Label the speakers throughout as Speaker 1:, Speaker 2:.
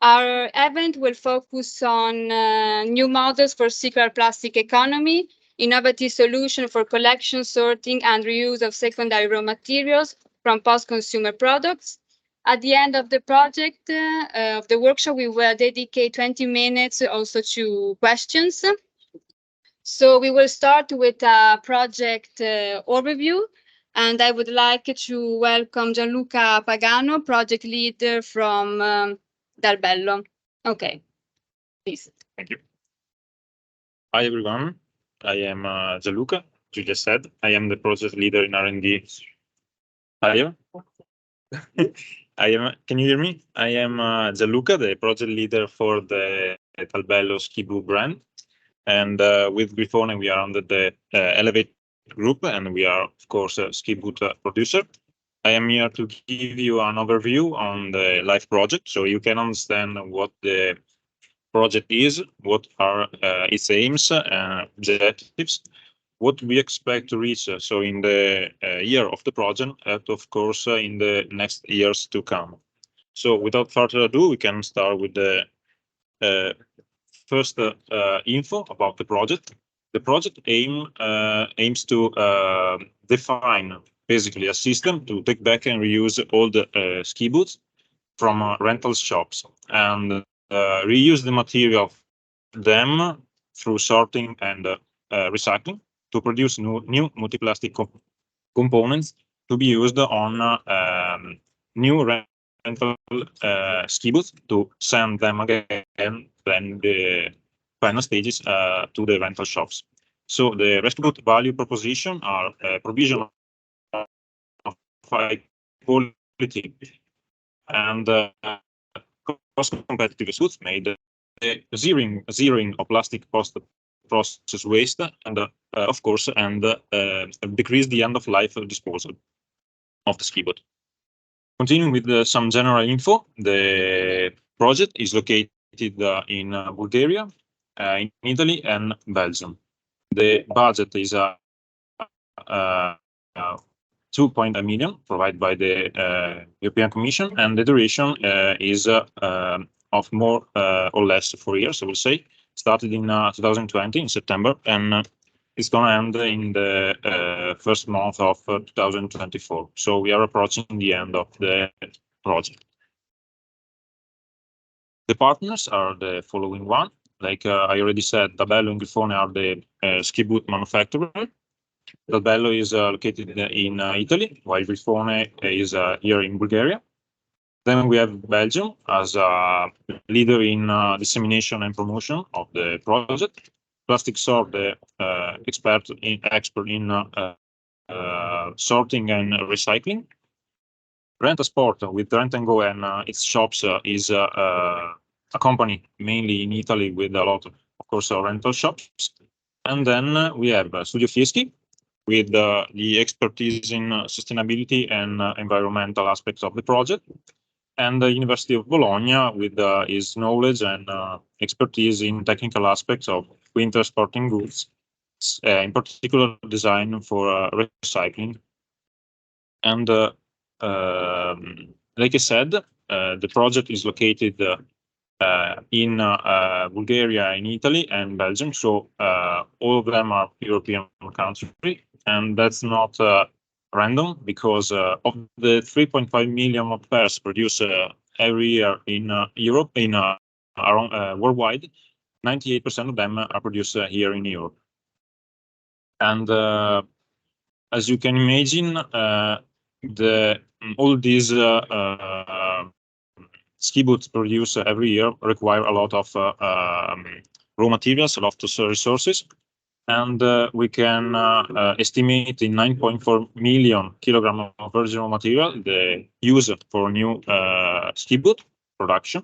Speaker 1: Our event will focus on new models for circular plastic economy, innovative solution for collection, sorting, and reuse of secondary raw materials from post-consumer products. At the end of the project, of the workshop, we will dedicate 20 minutes also to questions. So we will start with a project overview, and I would like to welcome Gianluca Pagano, project leader from Dalbello. Okay, please.
Speaker 2: Thank you. Hi, everyone. I am Gianluca. Julia said I am the project leader in R&D. Hi. Can you hear me? I am Gianluca, the project leader for the Dalbello ski boot brand. And with Grifone, we are under the Elevate group, and we are, of course, a ski boot producer. I am here to give you an overview on the LIFE project, so you can understand what the project is, what are its aims and objectives, what we expect to reach so in the year of the project, and of course in the next years to come. So without further ado, we can start with the first info about the project. The project aims to define basically a system to take back and reuse all the ski boots from rental shops and reuse the material of them through sorting and recycling to produce new multiplastic components to be used on new rental ski boots to send them again then the final stages to the rental shops. So the Reskiboot value proposition are provision of high quality and cost competitive suits made zeroing of plastic post process waste and of course and decrease the end of life disposal of the ski boot. Continuing with some general info, the project is located in Bulgaria, in Italy and Belgium. The budget is 2.1 million provided by the European Commission, and the duration is of more or less 4 years, I will say. Started in 2020 in September, and it's going to end in the first month of 2024. So we are approaching the end of the project. The partners are the following one. Like I already said, Dalbello and Grifone are the ski boot manufacturer. Dalbello is located in Italy, while Grifone is here in Bulgaria. Then we have Belgium as a leader in dissemination and promotion of the project. Plastic Sort, the expert in sorting and recycling. Rent Sport with Rent and Go and its shops is a company mainly in Italy with a lot of course, rental shops. And then we have Studio Fieschi with the expertise in sustainability and environmental aspects of the project. And the University of Bologna with its knowledge and expertise in technical aspects of winter sporting goods, in particular design for recycling. And like I said, the project is located in Bulgaria, in Italy, and Belgium. So all of them are European countries, and that's not random because of the 3.5 million pairs produced every year in Europe, in around worldwide, 98% of them are produced here in Europe. And as you can imagine, all these ski boots produced every year require a lot of raw materials, a lot of resources. And we can estimate in 9.4 million kilograms of virgin raw material the use for new ski boot production.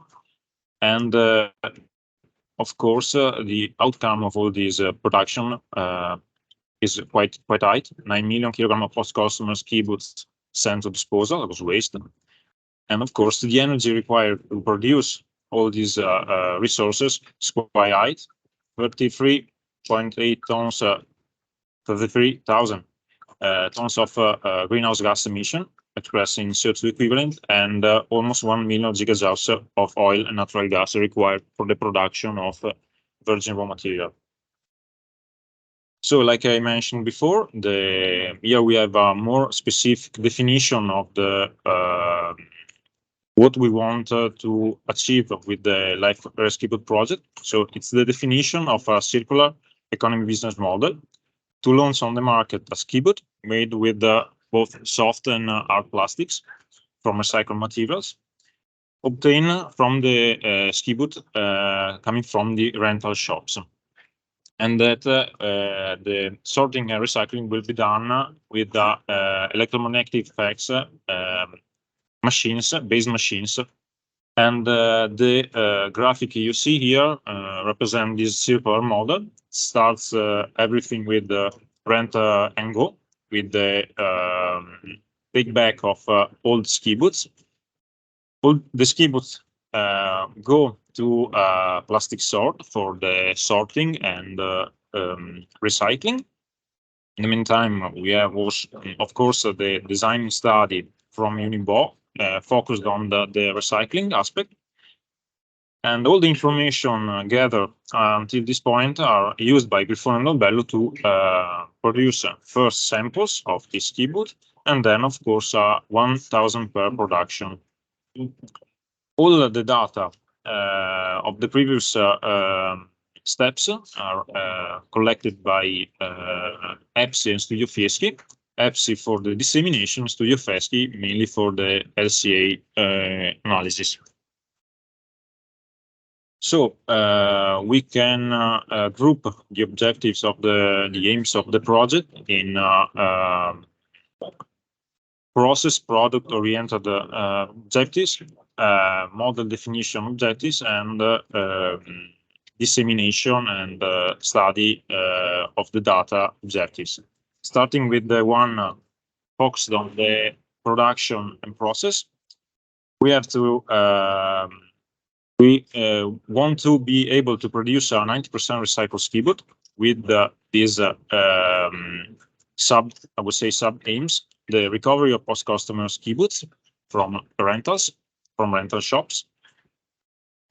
Speaker 2: And of course, the outcome of all this production is quite high. 9 million kilograms of post-consumer ski boots sent to disposal as waste. And of course, the energy required to produce all these resources is quite high, 33.8 tons, 33,000 tons of greenhouse gas emission expressed in CO2 equivalent, and almost 1 million gigajoules of oil and natural gas required for the production of virgin raw material. So, like I mentioned before, here we have a more specific definition of the what we want to achieve with the LIFE RESKIBOOT project. So it's the definition of a circular economy business model to launch on the market a ski boot made with both soft and hard plastics from recycled materials, obtained from the ski boot coming from the rental shops. And that the sorting and recycling will be done with electromagnetic effects machines, base machines. And the graphic you see here represents this circular model. Starts everything with the rent and go, with the take back of old ski boots. All the ski boots go to plastic sort for the sorting and recycling. In the meantime, we have also, of course, the design study from Unibo focused on the recycling aspect. And all the information gathered until this point are used by Grifone and Lobello to produce first samples of this ski boot, and then, of course, 1,000 per production. All the data of the previous steps are collected by EPSI and Studio Fieschi. EPSI for the dissemination, Studio Fieschi mainly for the LCA analysis. So we can group the objectives of the aims of the project in process product oriented objectives, model definition objectives, and dissemination and study of the data objectives. Starting with the one focused on the production and process, we have to want to be able to produce a 90% recycled ski boot with these sub aims: the recovery of post-customer ski boots from rental shops,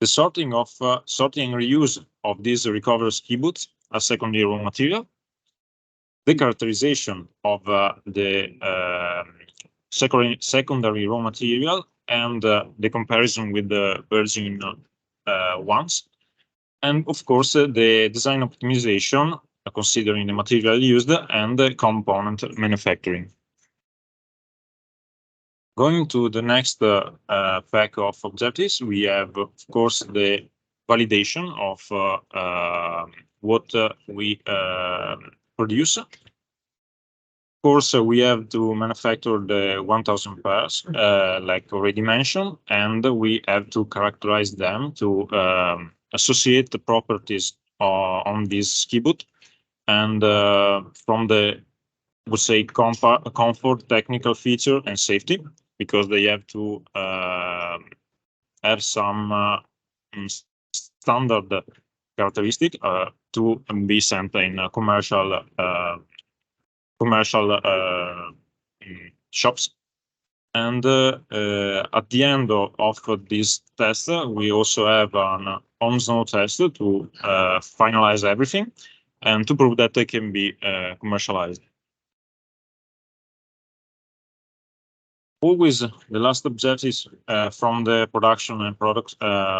Speaker 2: the sorting and reuse of these recovered ski boots as secondary raw material, the characterization of the secondary raw material and the comparison with the virgin ones, and of course the design optimization considering the material used and the component manufacturing. Going to the next pack of objectives, we have, of course, the validation of what we produce. Of course, we have to manufacture the 1,000 pairs, like already mentioned, and we have to characterize them to associate the properties on this ski boot, and from the, would say, comfort, technical feature, and safety, because they have to have some standard characteristic to be sent in commercial shops. And at the end of this test, we also have an on-snow test to finalize everything and to prove that they can be commercialized. Always the last objective from the production and product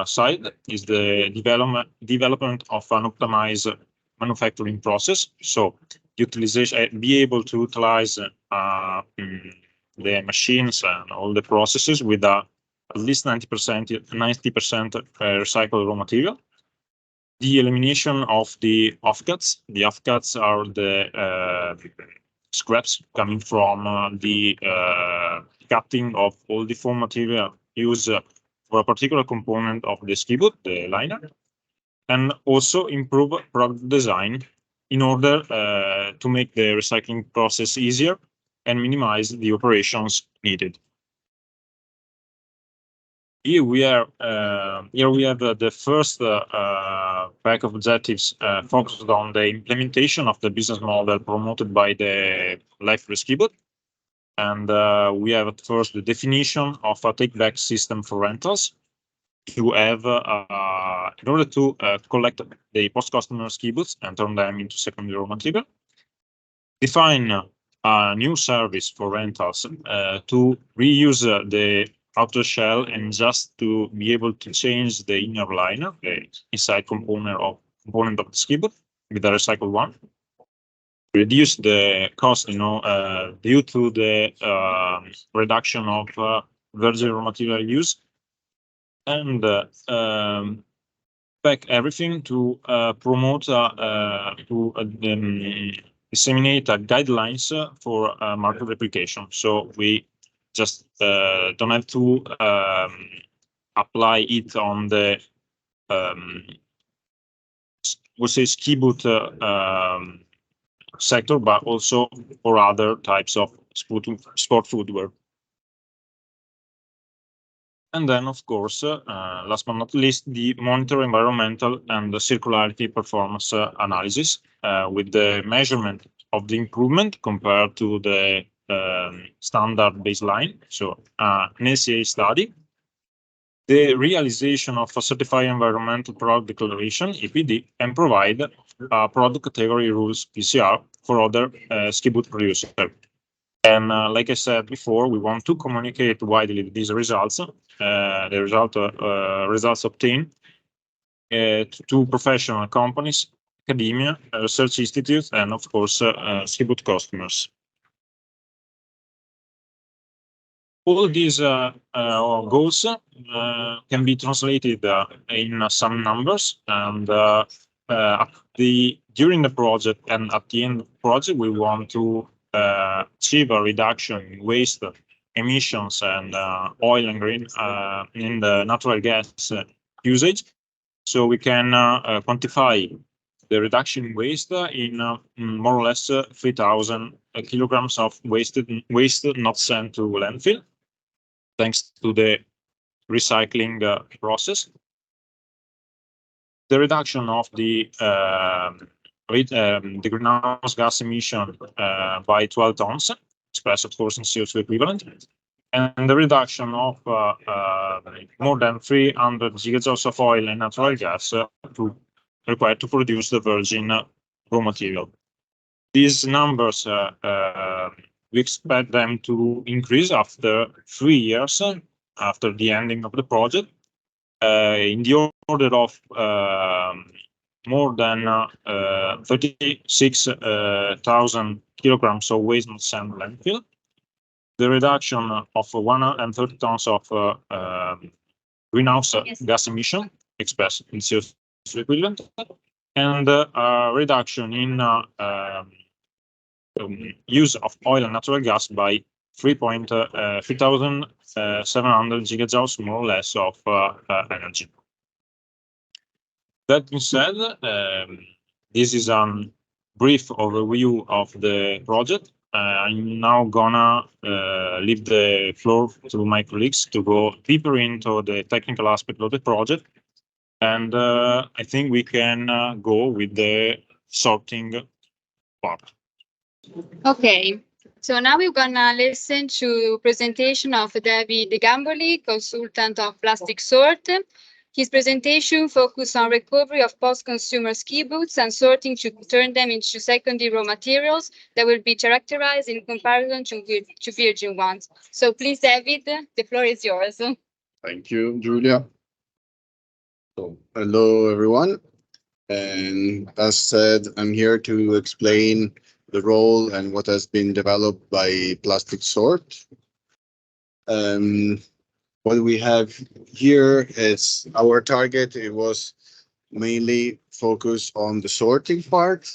Speaker 2: side is the development of an optimized manufacturing process. So utilization, be able to utilize the machines and all the processes with at least 90% recycled raw material. The elimination of the offcuts. The offcuts are the scraps coming from the cutting of all the foam material used for a particular component of the ski boot, the liner, and also improve product design in order to make the recycling process easier and minimize the operations needed. Here we have the first pack of objectives focused on the implementation of the business model promoted by the LIFE RESKIBOOT. And we have at first the definition of a take-back system for rentals to have, in order to collect the post-customer ski boots and turn them into secondary raw material. Define a new service for rentals to reuse the outer shell and just to be able to change the inner liner, the inside component of the ski boot with a recycled one. Reduce the cost, due to the reduction of virgin raw material use, and pack everything to promote to disseminate guidelines for market replication. So we just don't have to apply it on the we'll say ski boot sector, but also for other types of sport footwear. And then, of course, last but not least, the monitor environmental and the circularity performance analysis with the measurement of the improvement compared to the standard baseline. So an LCA study, the realization of a certified environmental product declaration, EPD, and provide product category rules, PCR, for other ski boot producers. And like I said before, we want to communicate widely these results, the results obtained to professional companies, academia, research institutes, and of course, ski boot customers. All these goals can be translated in some numbers, and during the project and at the end of the project, we want to achieve a reduction in waste emissions and oil and green in the natural gas usage. So we can quantify the reduction in waste in more or less 3,000 kilograms of waste not sent to landfill, thanks to the recycling process. The reduction of the greenhouse gas emission by 12 tons, expressed of course in CO2 equivalent, and the reduction of more than 300 gigajoules of oil and natural gas required to produce the virgin raw material. These numbers, we expect them to increase after 3 years, after the ending of the project, in the order of more than 36,000 kilograms of waste not sent to landfill, the reduction of 130 tons of greenhouse gas emission expressed in CO2 equivalent, and a reduction in use of oil and natural gas by 3,700 gigajoules, more or less, of energy. That being said, this is a brief overview of the project. I'm now gonna leave the floor to my colleagues to go deeper into the technical aspect of the project. And I think we can go with the sorting part.
Speaker 1: Okay, so now we're gonna listen to presentation of David Gamboli, consultant of Plastic Sort. His presentation focused on recovery of post-consumer ski boots and sorting to turn them into secondary raw materials that will be characterized in comparison to virgin ones. So please, David, the floor is yours.
Speaker 3: Thank you, Julia. So, hello, everyone. And as said, I'm here to explain the role and what has been developed by Plastic Sort. What we have here is our target. It was mainly focused on the sorting part.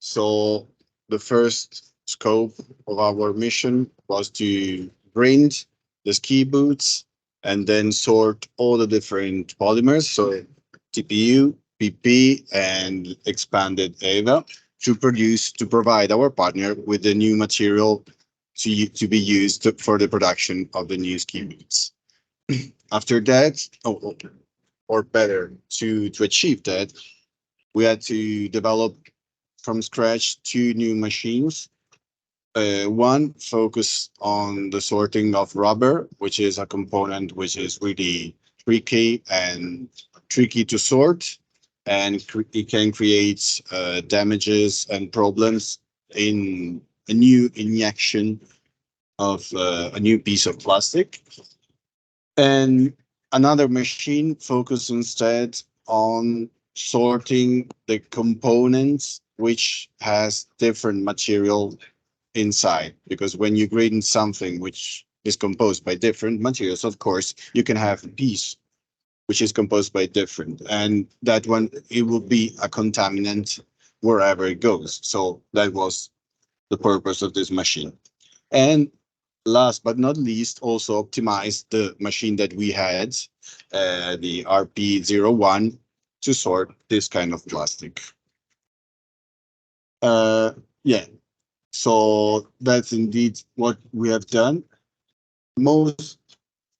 Speaker 3: So the first scope of our mission was to grind the ski boots and then sort all the different polymers, so TPU, PP, and expanded EVA, to provide our partner with the new material to be used for the production of the new ski boots. After that, or better, to achieve that, we had to develop from scratch 2 new machines. One focus on the sorting of rubber, which is a component which is really tricky to sort, and it can create damages and problems in a new injection of a new piece of plastic. And another machine focus instead on sorting the components which has different material inside, because when you grind something which is composed by different materials, of course you can have a piece which is composed by different, and that one, it will be a contaminant wherever it goes. So that was the purpose of this machine. And last but not least, also optimize the machine that we had, the RP01, to sort this kind of plastic. Yeah, so that's indeed what we have done. Most,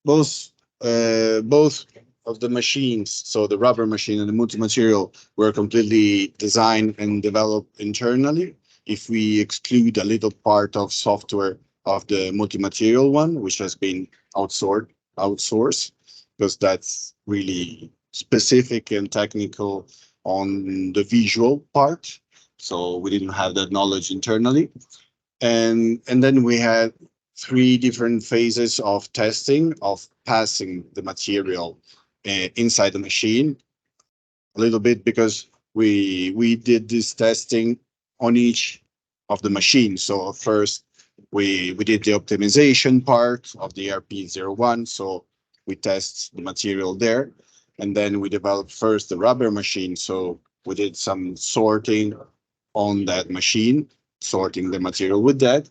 Speaker 3: both of the machines, so the rubber machine and the multi-material, were completely designed and developed internally. If we exclude a little part of software of the multi-material one, which has been outsourced, because that's really specific and technical on the visual part. So we didn't have that knowledge internally. And then we had three different phases of testing, of passing the material inside the machine, a little bit, because we did this testing on each of the machines. So first we did the optimization part of the RP01, so we test the material there, and then we developed first the rubber machine. So we did some sorting on that machine, sorting the material with that.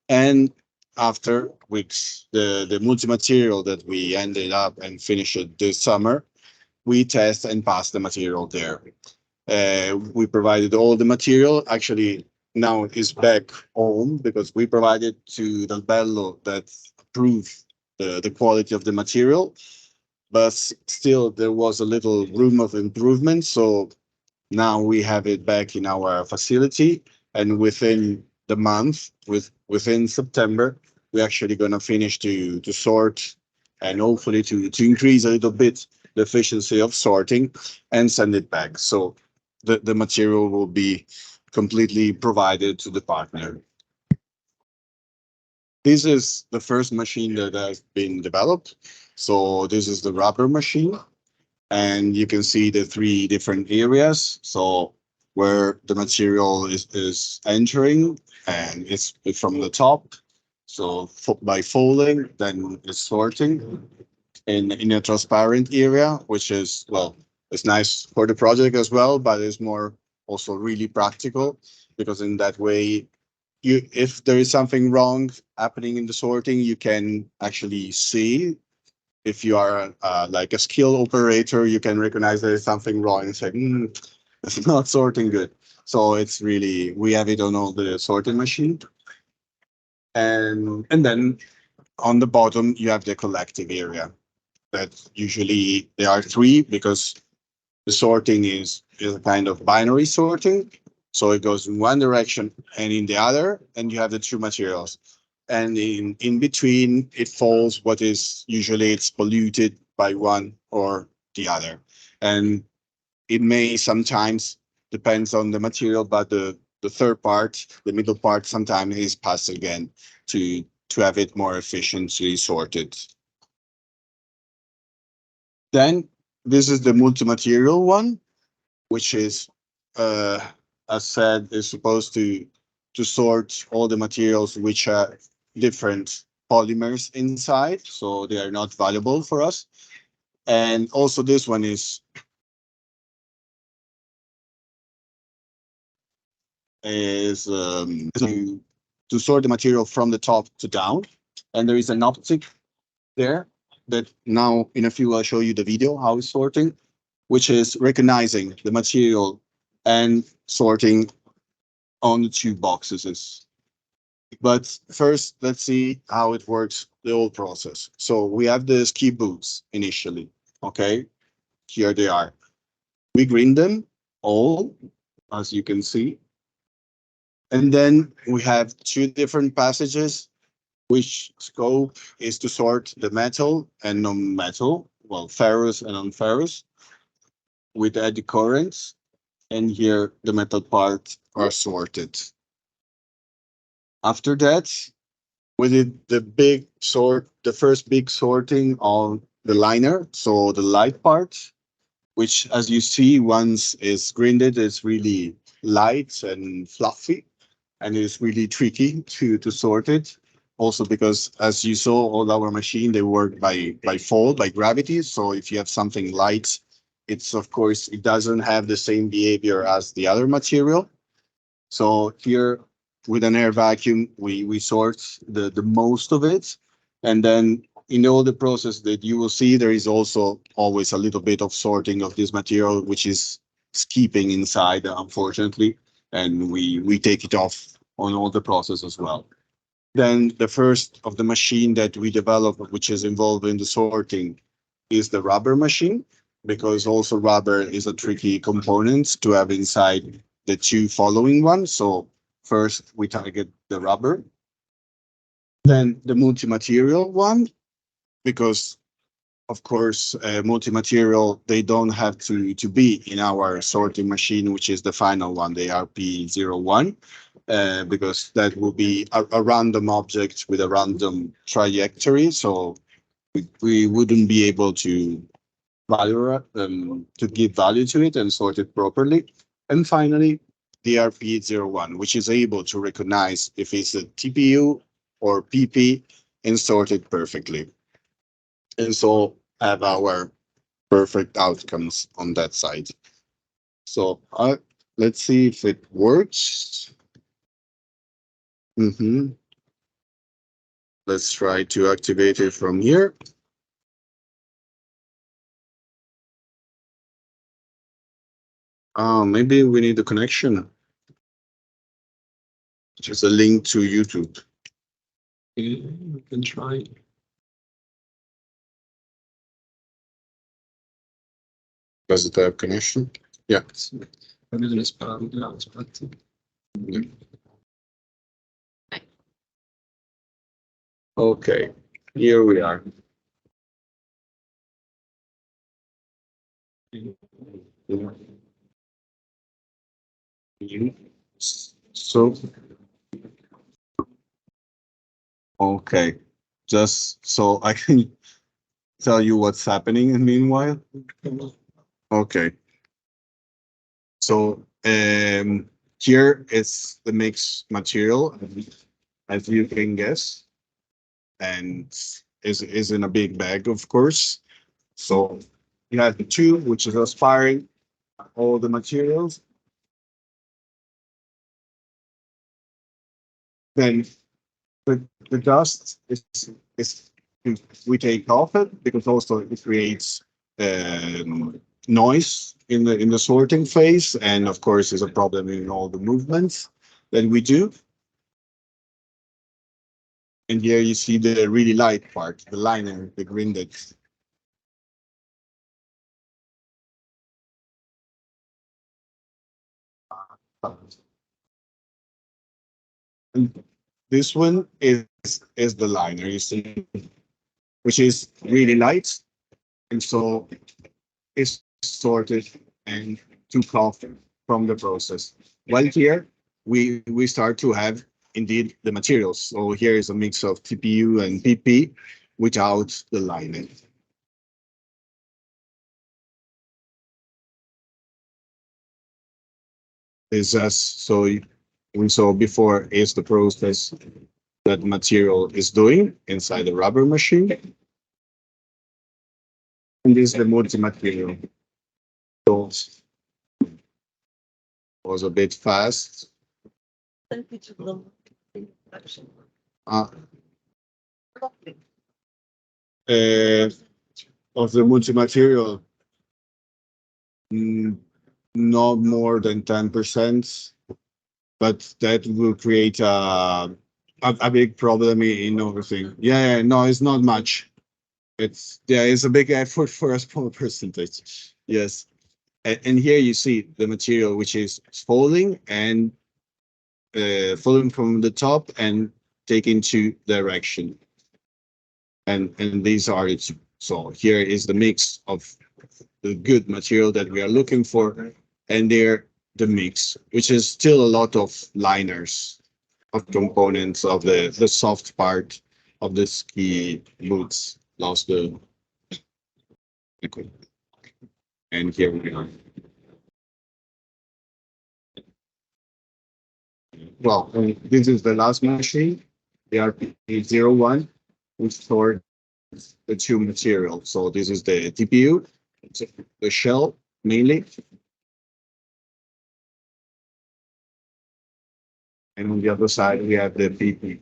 Speaker 3: And after weeks, the multi-material that we ended up and finished it this summer, we test and pass the material there. We provided all the material. Actually, now it's back home because we provided to Del Bello that approved the quality of the material. But still, there was a little room of improvement. So now we have it back in our facility, and within the month, within September, we're actually going to finish to sort, and hopefully to increase a little bit the efficiency of sorting and send it back. So the material will be completely provided to the partner. This is the first machine that has been developed. So this is the rubber machine, and you can see the three different areas. So where the material is entering, and it's from the top. So by folding, then it's sorting in a transparent area, which is, well, it's nice for the project as well, but it's more also really practical, because in that way, if there is something wrong happening in the sorting, you can actually see. If you are like a skilled operator, you can recognize there is something wrong and say, it's not sorting good. So it's really, we have it on all the sorting machine. And then on the bottom, you have the collective area. That usually there are three, because the sorting is a kind of binary sorting. So it goes in one direction and in the other, and you have the two materials. And in between, it falls what is usually it's polluted by one or the other. And it may sometimes depends on the material, but the third part, the middle part, sometimes is passed again to have it more efficiently sorted. Then this is the multi-material one, which is, as said, is supposed to sort all the materials which are different polymers inside, so they are not valuable for us. And also this one is to sort the material from the top to down, and there is an optic there that now in a few I'll show you the video how it's sorting, which is recognizing the material and sorting on the two boxes. But first, let's see how it works, the whole process. So we have the ski boots initially. Okay, here they are. We green them all, as you can see. And then we have two different passages, which scope is to sort the metal and non-metal, well, ferrous and non-ferrous, with eddy currents. And here the metal parts are sorted. After that, we did the first big sorting on the liner, so the light part, which as you see, once is grinded, is really light and fluffy, and it's really tricky to sort it. Also because as you saw, all our machine, they work by fall, by gravity. So if you have something light, it's of course, it doesn't have the same behavior as the other material. So here with an air vacuum, we sort the most of it. And then in all the process that you will see, there is also always a little bit of sorting of this material, which is skipping inside, unfortunately. And we take it off on all the process as well. Then the first of the machine that we develop, which is involved in the sorting, is the rubber machine, because also rubber is a tricky component to have inside the two following ones. So first we target the rubber, then the multi-material one, because of course, multi-material, they don't have to be in our sorting machine, which is the final one, the RP01, because that will be a random object with a random trajectory. So we wouldn't be able to to give value to it and sort it properly. And finally, the RP01, which is able to recognize if it's a TPU or PP and sort it perfectly. And so have our perfect outcomes on that side. So let's see if it works. Let's try to activate it from here. Maybe we need a connection. Just a link to YouTube.
Speaker 4: We can try.
Speaker 3: Does it have connection? Yeah. Okay, here we are. So, okay, just so I can tell you what's happening in meanwhile. Okay. So here is the mixed material, as you can guess, and is in a big bag, of course. So you have the tube, which is aspiring all the materials. Then the dust is we take off it because also it creates noise in the sorting phase, and of course is a problem in all the movements that we do. And here you see the really light part, the liner, the grinded. And this one is the liner, you see, which is really light, and so it's sorted and took off from the process. While here we start to have indeed the materials. So here is a mix of TPU and PP without the lining. Is as so we saw before is the process that material is doing inside the rubber machine. And this is the multi-material. So was a bit fast. Uh, of the multi-material, not more than 10%, but that will create a big problem in everything. Yeah, no, it's not much. It's a big effort for a small percentage. Yes. And here you see the material which is falling and falling from the top and taking two direction. And these are it. So here is the mix of the good material that we are looking for, and there the mix, which is still a lot of liners of components of the soft part of the ski boots, lost the liquid. And here we are. Well, this is the last machine, the RP01, which stored the two materials. So this is the TPU, the shell mainly. And on the other side, we have the PP,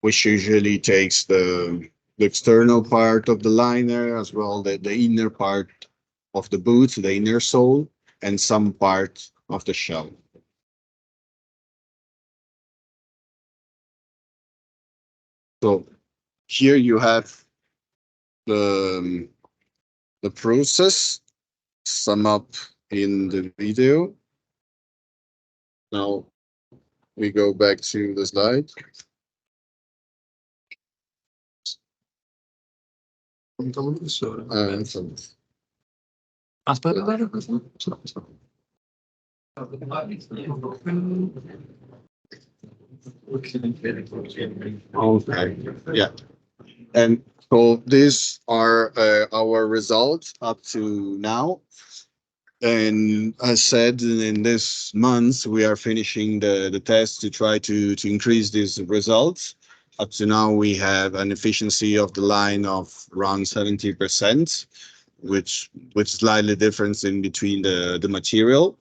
Speaker 3: which usually takes the external part of the liner as well, the inner part of the boot, the inner sole, and some part of the shell. So here you have the process sum up in the video. Now we go back to the slide. Okay. Yeah. And so these are our results up to now. And as said, in this month, we are finishing the test to try to increase these results. Up to now, we have an efficiency of the line of around 70%, which slightly difference in between the material.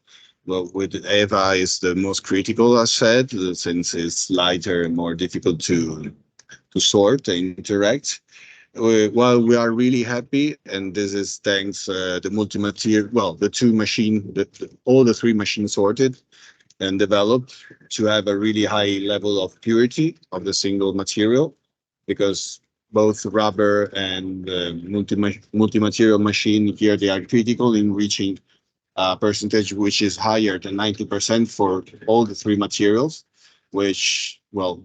Speaker 3: Well, with Eva is the most critical, as said, since it's lighter and more difficult to sort and interact. While we are really happy, and this is thanks the multi-material, well, the two machine, all the three machines sorted and developed to have a really high level of purity of the single material, because both rubber and multi-material machine here, they are critical in reaching a percentage which is higher than 90% for all the three materials, which, well,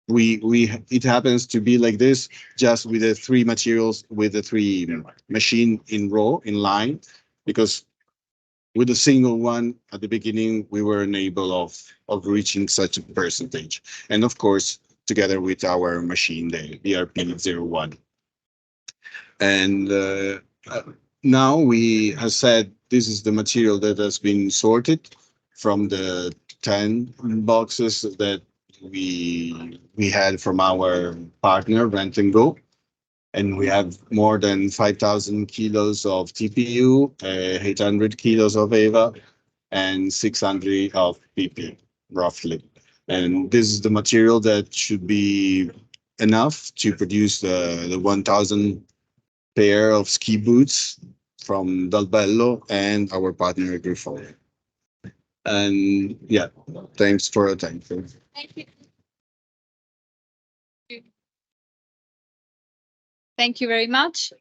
Speaker 3: it happens to be like this just with the three materials, with the three machine in row, in line, because with a single one at the beginning, we were unable of reaching such a percentage. And of course, together with our machine, the ERP01. And now we have said this is the material that has been sorted from the 10 boxes that we had from our partner Rent and Go, and we have more than 5,000 kilos of TPU, 800 kilos of Eva, and 600 of PP, roughly. And this is the material that should be enough to produce the 1,000 pair of ski boots from Dalbello and our partner Griffon. And yeah, thanks for attention.
Speaker 1: Thank you. Thank you very much.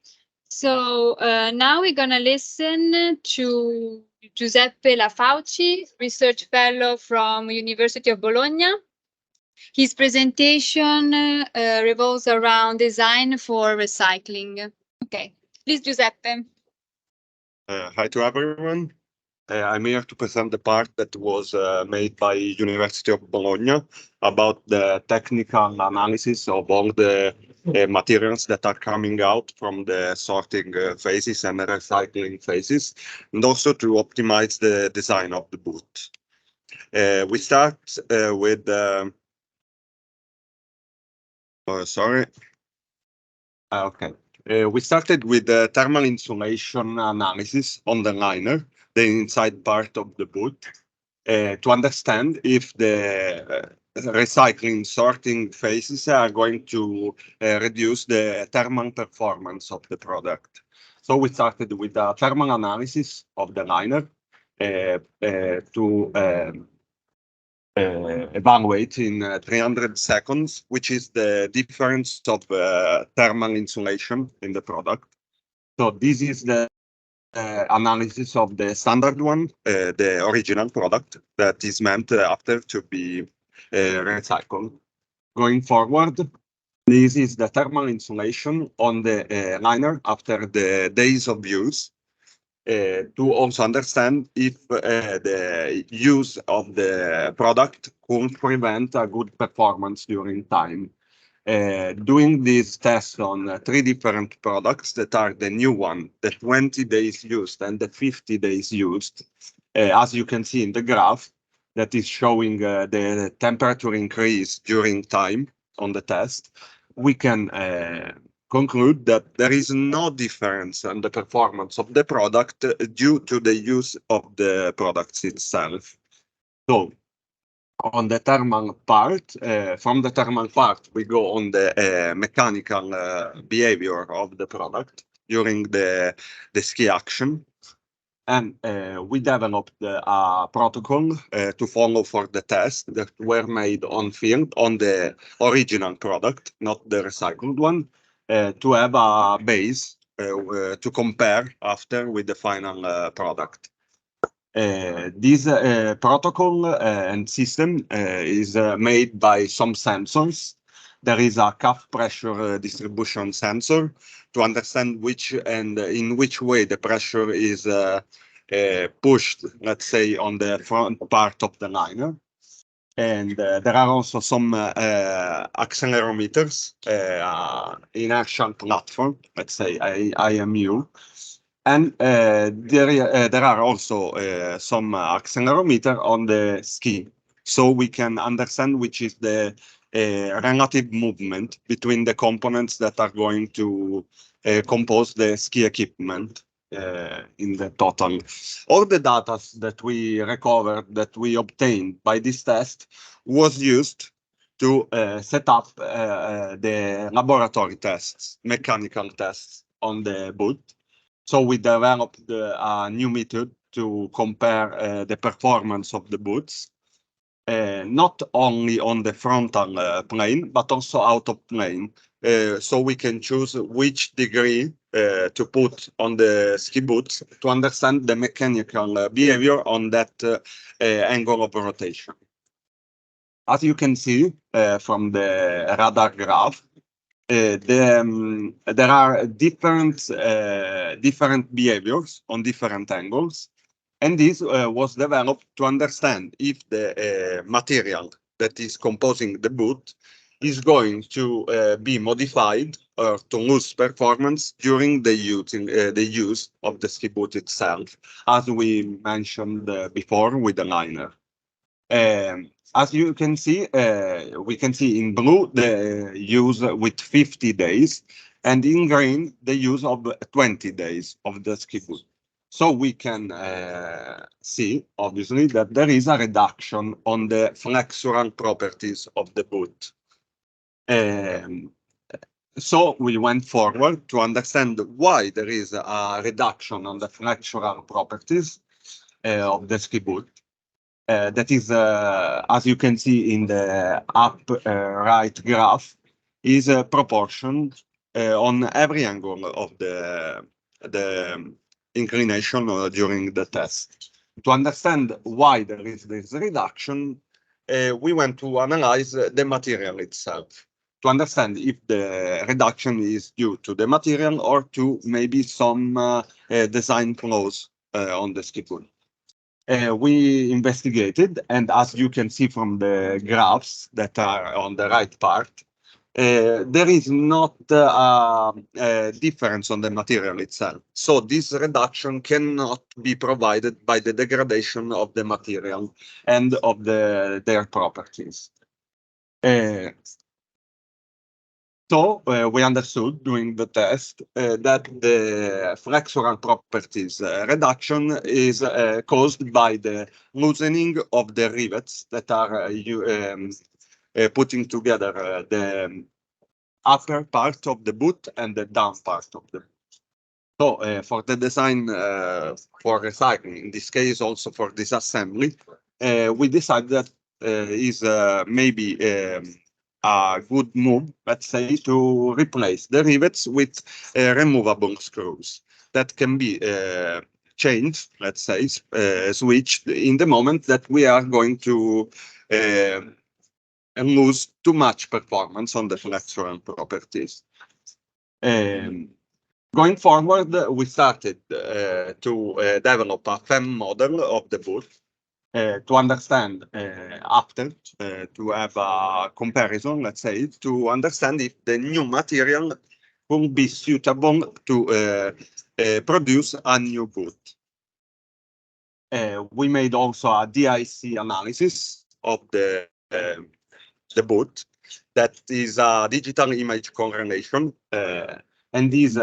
Speaker 1: So now we're going to listen to Giuseppe Lafauci, research fellow from University of Bologna. His presentation revolves around design for recycling. Okay, please, Giuseppe.
Speaker 5: Hi to everyone. I'm here to present the part that was made by University of Bologna about the technical analysis of all the materials that are coming out from the sorting phases and the recycling phases, and also to optimize the design of the boot. We start with we started with the thermal insulation analysis on the liner, the inside part of the boot, to understand if the recycling sorting phases are going to reduce the thermal performance of the product. So we started with a thermal analysis of the liner to evaluate in 300 seconds, which is the difference of thermal insulation in the product. So this is the analysis of the standard one, the original product that is meant after to be recycled. Going forward, this is the thermal insulation on the liner after the days of use. To also understand if the use of the product could prevent a good performance during time. Doing this test on 3 different products that are the new one, the 20 days used and the 50 days used, as you can see in the graph that is showing the temperature increase during time on the test, we can conclude that there is no difference in the performance of the product due to the use of the products itself. So on the thermal part, from the thermal part, we go on the mechanical behavior of the product during the ski action. And we developed a protocol to follow for the tests that were made on field on the original product, not the recycled one, to have a base to compare after with the final product. This protocol and system is made by some sensors. There is a cuff pressure distribution sensor to understand which and in which way the pressure is pushed, let's say, on the front part of the liner. And there are also some accelerometers, inertial platform, let's say IMU. And there are also some accelerometer on the ski, so we can understand which is the relative movement between the components that are going to compose the ski equipment in the total. All the data that we recovered, that we obtained by this test, was used to set up the laboratory tests, mechanical tests on the boot. So we developed a new method to compare the performance of the boots, not only on the frontal plane, but also out of plane. So we can choose which degree to put on the ski boots to understand the mechanical behavior on that angle of rotation. As you can see from the radar graph, there are different behaviors on different angles, and this was developed to understand if the material that is composing the boot is going to be modified or to lose performance during the use of the ski boot itself, as we mentioned before with the liner. As you can see, we can see in blue the use with 50 days, and in green the use of 20 days of the ski boot. So we can see, obviously, that there is a reduction on the flexural properties of the boot. So we went forward to understand why there is a reduction on the flexural properties of the ski boot. That is, as you can see in the up right graph, is a proportion on every angle of the inclination during the test. To understand why there is this reduction, we went to analyze the material itself, to understand if the reduction is due to the material or to maybe some design flaws on the ski boot. We investigated, and as you can see from the graphs that are on the right part, there is not a difference on the material itself. So this reduction cannot be provided by the degradation of the material and of their properties. So we understood during the test that the flexural properties reduction is caused by the loosening of the rivets that are putting together the upper part of the boot and the down part of the boot. So for the design for recycling, in this case also for disassembly, we decided that is maybe a good move, let's say, to replace the rivets with removable screws that can be change, let's say, switch in the moment that we are going to lose too much performance on the flexural properties. Going forward, we started to develop a FEM model of the boot to understand after to have a comparison, let's say, to understand if the new material will be suitable to produce a new boot. We made also a DIC analysis of the boot. That is a digital image correlation, and is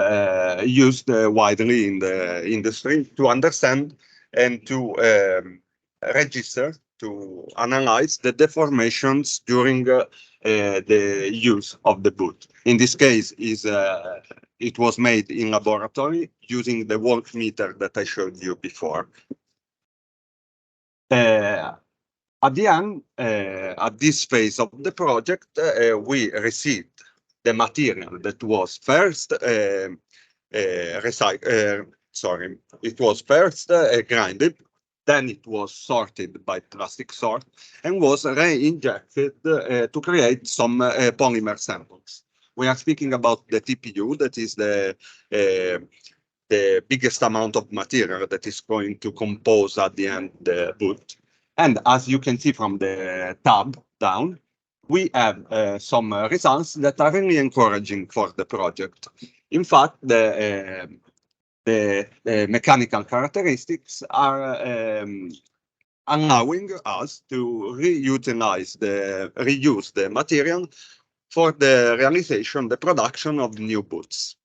Speaker 5: used widely in the industry to understand and to register, to analyze the deformations during the use of the boot. In this case, it was made in laboratory using the voltmeter that I showed you before. At the end, at this phase of the project, we received the material that was first it was first grinded, then it was sorted by plastic sort, and was re-injected to create some polymer samples. We are speaking about the TPU, that is the biggest amount of material that is going to compose at the end the boot. And as you can see from the tab down, we have some results that are really encouraging for the project. In fact, the mechanical characteristics are allowing us to reuse the material for the realization, the production of new boots.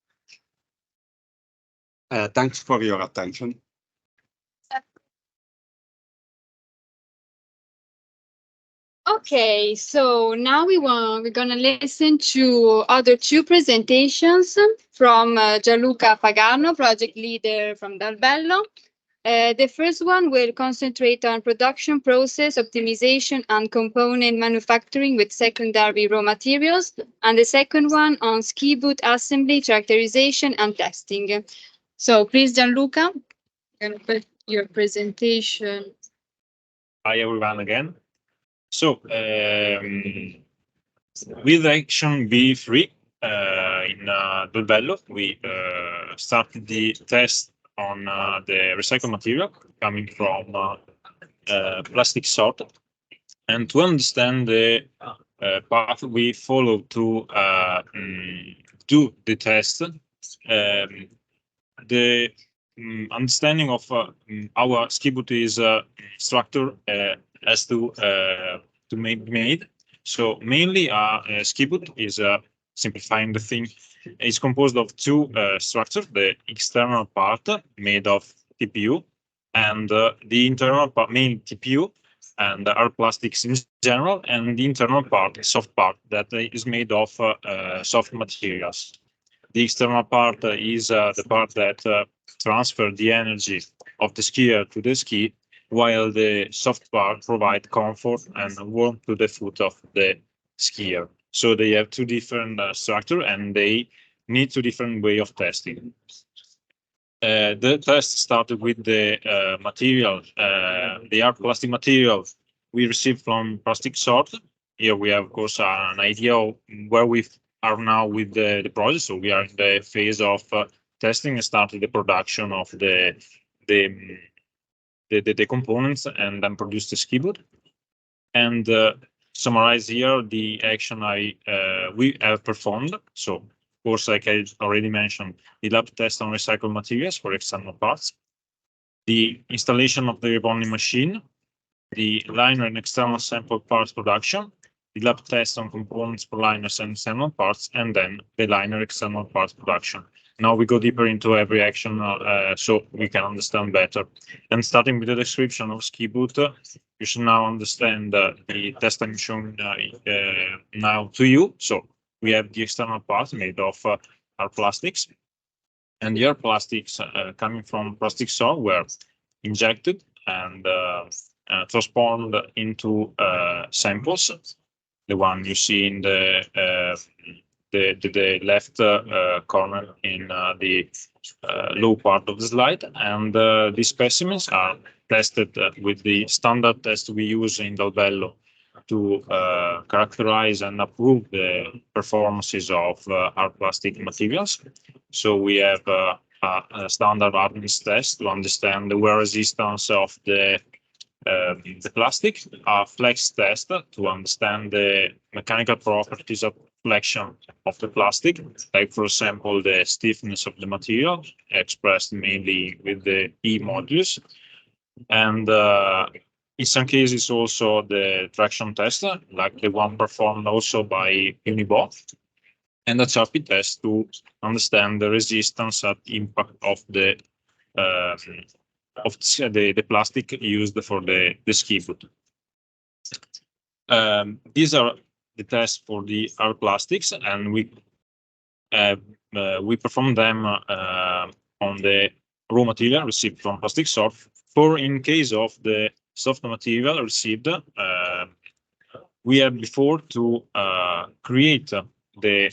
Speaker 5: Thanks for your attention.
Speaker 1: Okay, so now we're gonna listen to other two presentations from Gianluca Pagano, project leader from Dalbello. The first one will concentrate on production process optimization and component manufacturing with secondary raw materials, and the second one on ski boot assembly, characterization, and testing. So please, Gianluca, you can put your presentation.
Speaker 2: Hi everyone again. So with action B3 in Dalbello, we started the test on the recycled material coming from plastic sort, and to understand the path we follow to do the test, the understanding of our ski boot is structure has to be made. So mainly a ski boot is simplifying the thing. It's composed of two structures: the external part made of TPU, and the internal part, main TPU, and our plastics in general, and the internal part, soft part, that is made of soft materials. The external part is the part that transfers the energy of the skier to the ski, while the soft part provides comfort and warmth to the foot of the skier. So they have two different structures, and they need two different way of testing. The test started with the material, the hard plastic material we received from plastic sort. Here we have, of course, an idea of where we are now with the project. So we are in the phase of testing and started the production of the components, and then produce the ski boot. And summarize here the action we have performed. So, of course, like I already mentioned, the lab test on recycled materials for external parts, the installation of the rebonding machine, the liner and external sample parts production, the lab test on components for liners and external parts, and then the liner external parts production. Now we go deeper into every action so we can understand better. And starting with the description of ski boot, you should now understand the test I'm showing now to you. So we have the external parts made of our plastics, and the air plastics coming from plastic sort were injected and transformed into samples. The one you see in the the left corner in the low part of the slide. And these specimens are tested with the standard test we use in Dalbello to characterize and approve the performances of hard plastic materials. So we have a standard hardness test to understand the wear resistance of the plastic, a flex test to understand the mechanical properties of flexion of the plastic, like for example the stiffness of the material expressed mainly with the E modulus, and in some cases also the traction test, like the one performed also by Unibo, and a Charpy test to understand the resistance at impact of the plastic used for the ski boot. These are the tests for the hard plastics, and we perform them on the raw material received from plastic source. For in case of the soft material received, we have before to create the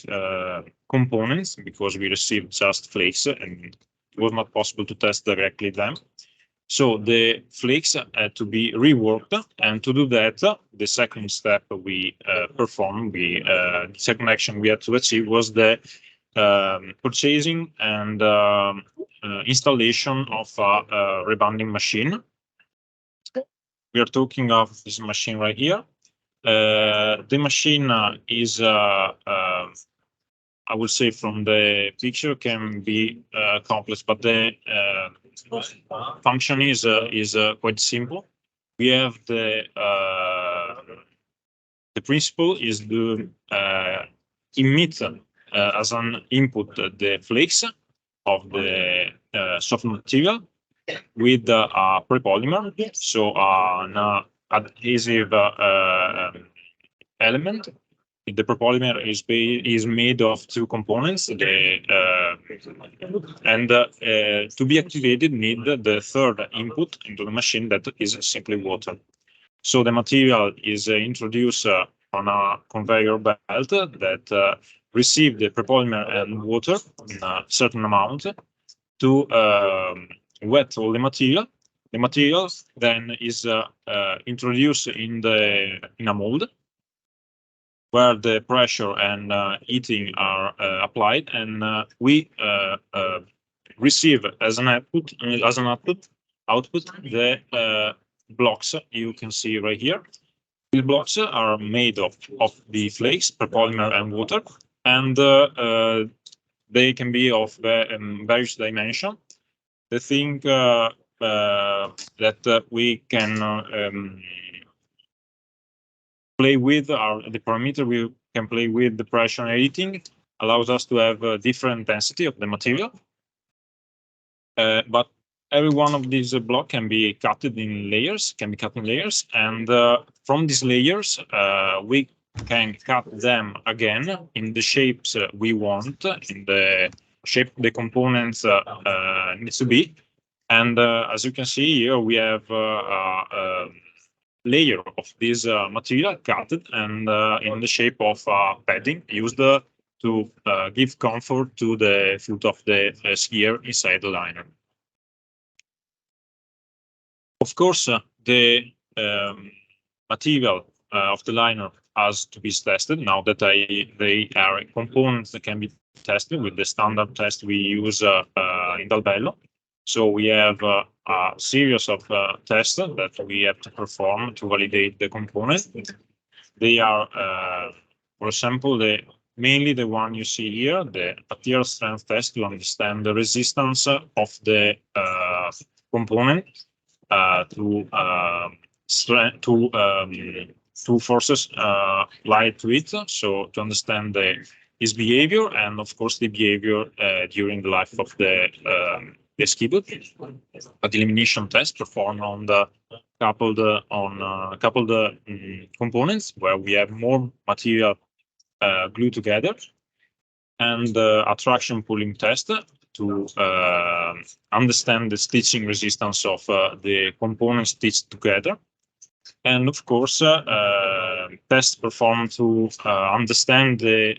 Speaker 2: components, because we received just flakes and it was not possible to test directly them. So the flakes had to be reworked, and to do that, the second step we performed, the second action we had to achieve was the purchasing and installation of a rebonding machine. We are talking of this machine right here. The machine is, I would say, from the picture can be complex, but the function is quite simple. We have the principle is to emit as an input the flakes of the soft material with a prepolymer, so an adhesive element. The prepolymer is made of two components, and to be activated need the third input into the machine, that is simply water. So the material is introduced on a conveyor belt that receive the prepolymer and water in a certain amount to wet all the material. The material then is introduced in a mold, where the pressure and heating are applied, and we receive as an output the blocks you can see right here. These blocks are made of the flakes, prepolymer, and water, and they can be of various dimensions. The thing that we can play with are the parameter we can play with. The pressure and heating allows us to have a different density of the material, but every one of these blocks can be cut in layers, and from these layers we can cut them again in the shapes we want, in the shape the components needs to be. And as you can see here, we have a layer of this material cut and in the shape of padding used to give comfort to the foot of the skier inside the liner. Of course, the material of the liner has to be tested. Now that they are components that can be tested with the standard test we use in Dalbello. So we have a series of tests that we have to perform to validate the component. They are, for example, mainly the one you see here, the material strength test to understand the resistance of the component to forces lied to it. So to understand its behavior, and of course the behavior during the life of the ski boot. But elimination test performed on the coupled components where we have more material glued together, and a traction pulling test to understand the stitching resistance of the components stitched together, and of course tests performed to understand the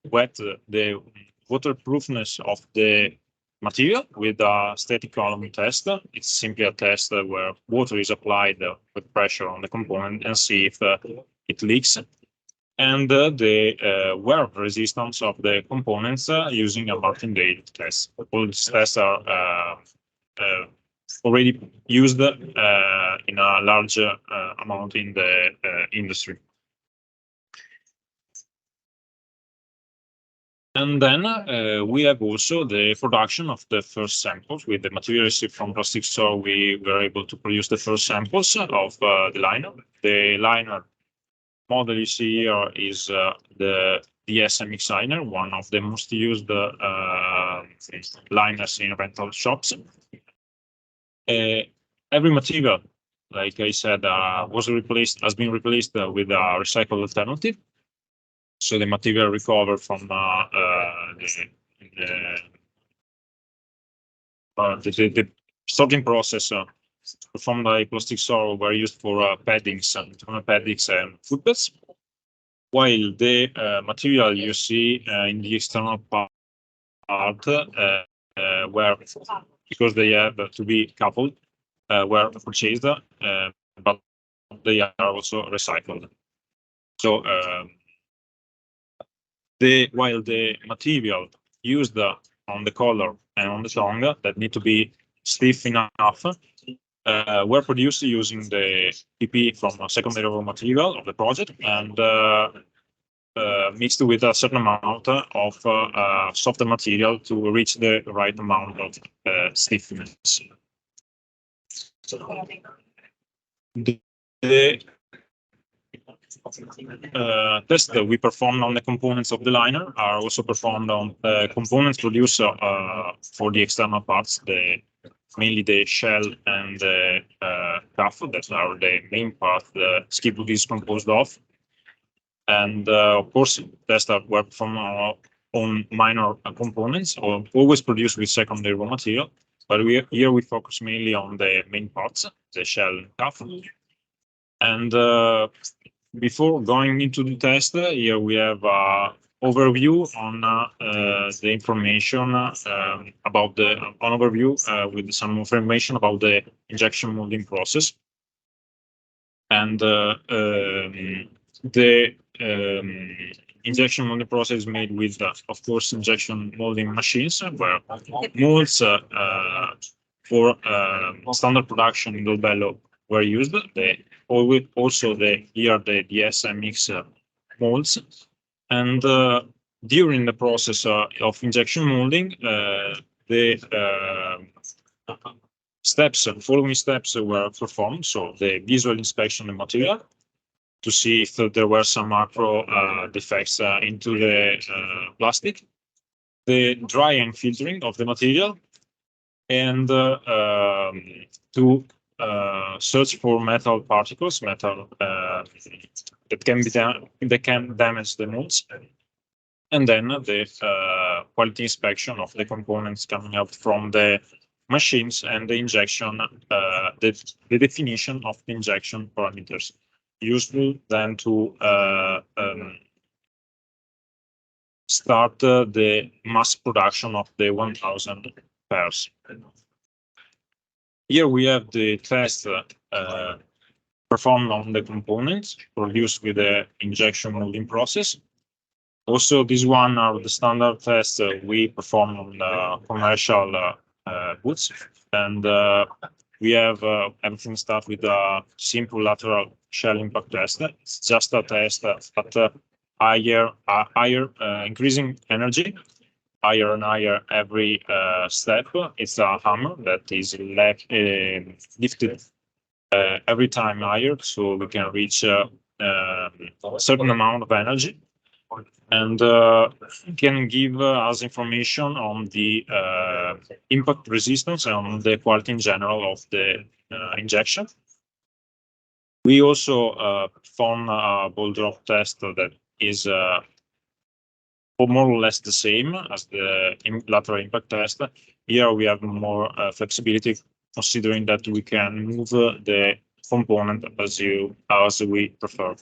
Speaker 2: wet the waterproofness of the material with a static column test. It's simply a test where water is applied with pressure on the component and see if it leaks. And the wear resistance of the components using a martingale test. All these tests are already used in a large amount in the industry. And then we have also the production of the first samples with the material received from plastic store. We were able to produce the first samples of the liner. The liner model you see here is the SMX liner, one of the most used liners in rental shops. Every material, like I said, has been replaced with a recycled alternative. So the material recovered from the sorting process performed by plastic sorrow were used for paddings and footpaths, while the material you see in the external part were, because they have to be coupled, were purchased, but they are also recycled. So while the material used on the collar and on the tongue that need to be stiff enough were produced using the PP from a secondary raw material of the project and mixed with a certain amount of softer material to reach the right amount of stiffness. The tests that we performed on the components of the liner are also performed on components produced for the external parts, mainly the shell and the cuff, that are the main part the ski boot is composed of. And of course, tests were performed on minor components, or always produced with secondary raw material. But here we focus mainly on the main parts, the shell and cuff. And before going into the test, here we have an overview on the information about with some information about the injection molding process. And the injection molding process is made with, of course, injection molding machines, where molds for standard production in Dolbello were used. Also the SMX molds. And during the process of injection molding, the following steps were performed. So the visual inspection of material to see if there were some macro defects into the plastic, the drying filtering of the material, and to search for metal particles, that can damage the molds, and then the quality inspection of the components coming out from the machines and the injection, the definition of the injection parameters. Useful then to start the mass production of the 1000 pairs. Here we have the test performed on the components produced with the injection molding process. Also, this one are the standard tests we perform on commercial boots, and we have everything starts with a simple lateral shell impact test. It's just a test at higher, increasing energy, higher and higher every step. It's a hammer that is lifted every time higher, so we can reach a certain amount of energy, and can give us information on the impact resistance and on the quality in general of the injection. We also perform a ball drop test that is more or less the same as the lateral impact test. Here we have more flexibility, considering that we can move the component as we prefer.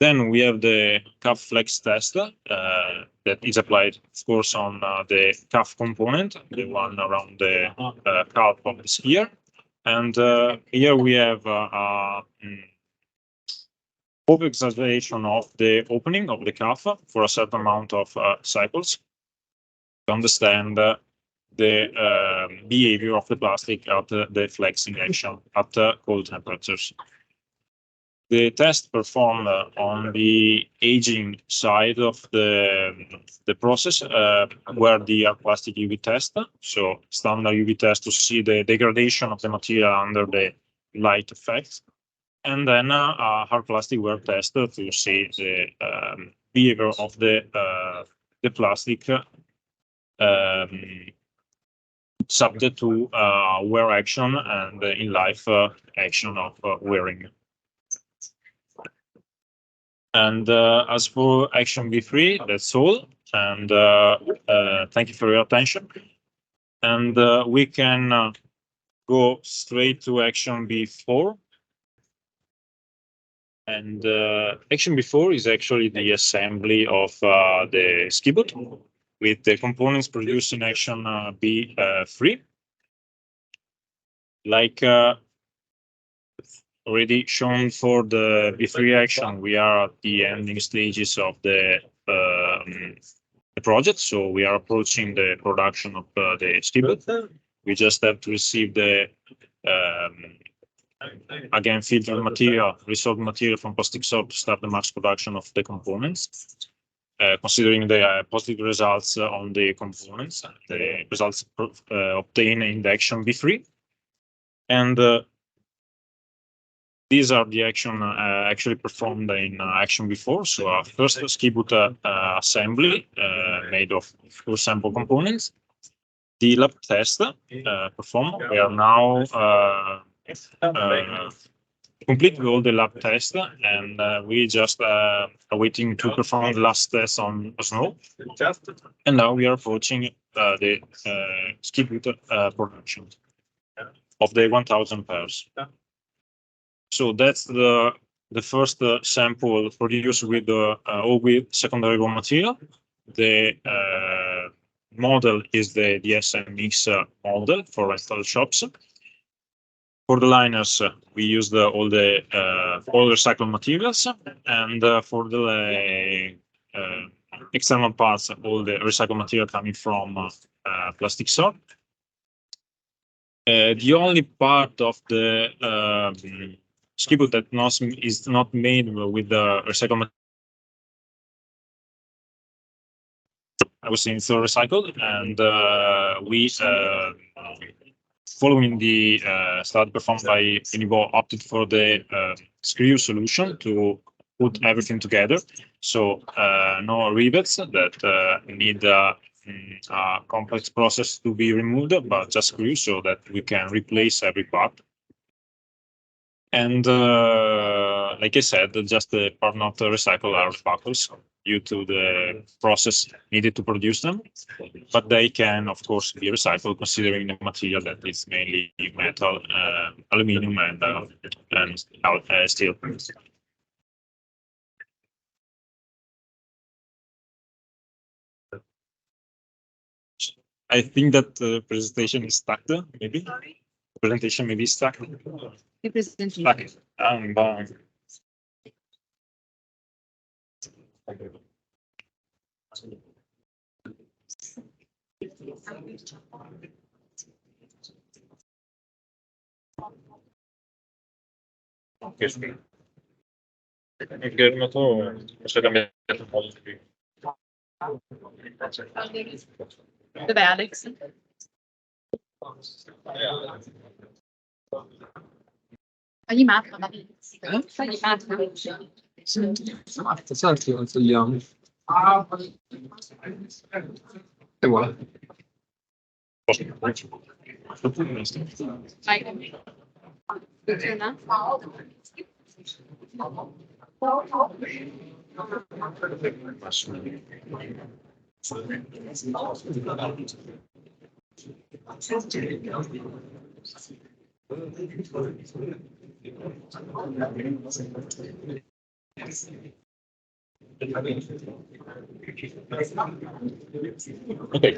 Speaker 2: Then we have the cuff flex test that is applied, of course, on the cuff component, the one around the calf of the sphere. And here we have over-exaggeration of the opening of the cuff for a certain amount of cycles to understand the behavior of the plastic at the flexing action at cold temperatures. The test performed on the aging side of the process were the plastic UV test, so standard UV test to see the degradation of the material under the light effects, and then hard plastic wear test to see the behavior of the plastic subject to wear action and in life action of wearing. And as for action B3, that's all. And thank you for your attention. And we can go straight to action B4. And action B4 is actually the assembly of the ski boot with the components produced in action B3. Like already shown for the B3 action, we are at the ending stages of the project. So we are approaching the production of the ski boot. We just have to receive the again filtered material, resolved material from plastic sort to start the mass production of the components. Considering the positive results on the components, the results obtained in the action B3. And these are the action actually performed in action B4. So first ski boot assembly made of full sample components. The lab test performed. We are now completed all the lab tests, and we just waiting to perform the last test on snow. And now we are approaching the ski boot production of the 1,000 pairs. So that's the first sample produced with all with secondary raw material. The model is the DSMX model for rental shops. For the liners, we used all recycled materials, and for the external parts, all the recycled material coming from plastic sort. The only part of the ski boot that is not made with the recycled material, I was saying, so recycled, and we following the study performed by Unibo, opted for the screw solution to put everything together. So no rivets that need a complex process to be removed, but just screws so that we can replace every part. And like I said, just the part not recycled are factors due to the process needed to produce them, but they can, of course, be recycled considering the material that is mainly metal, aluminum, and steel. I think that the presentation is stuck, maybe. The presentation may be stuck.
Speaker 1: The presentation.
Speaker 2: Stuck.
Speaker 1: Dov'è Alex? Fagli marca, fagli marca.
Speaker 4: Marta, salti o togliamo? E voilà.
Speaker 1: Funziona?
Speaker 2: Okay.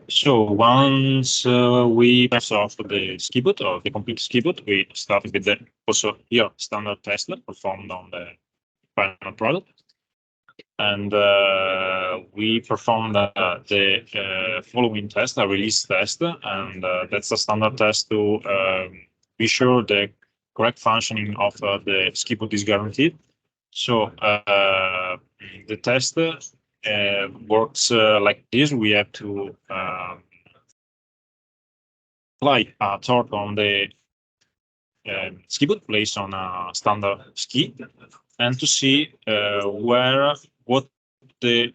Speaker 2: So once we pass off the ski boot or the complete ski boot, we start with the also here standard test performed on the final product. And we performed the following test, a release test, and that's a standard test to be sure the correct functioning of the ski boot is guaranteed. So the test works like this. We have to apply a torque on the ski boot placed on a standard ski, and to see what the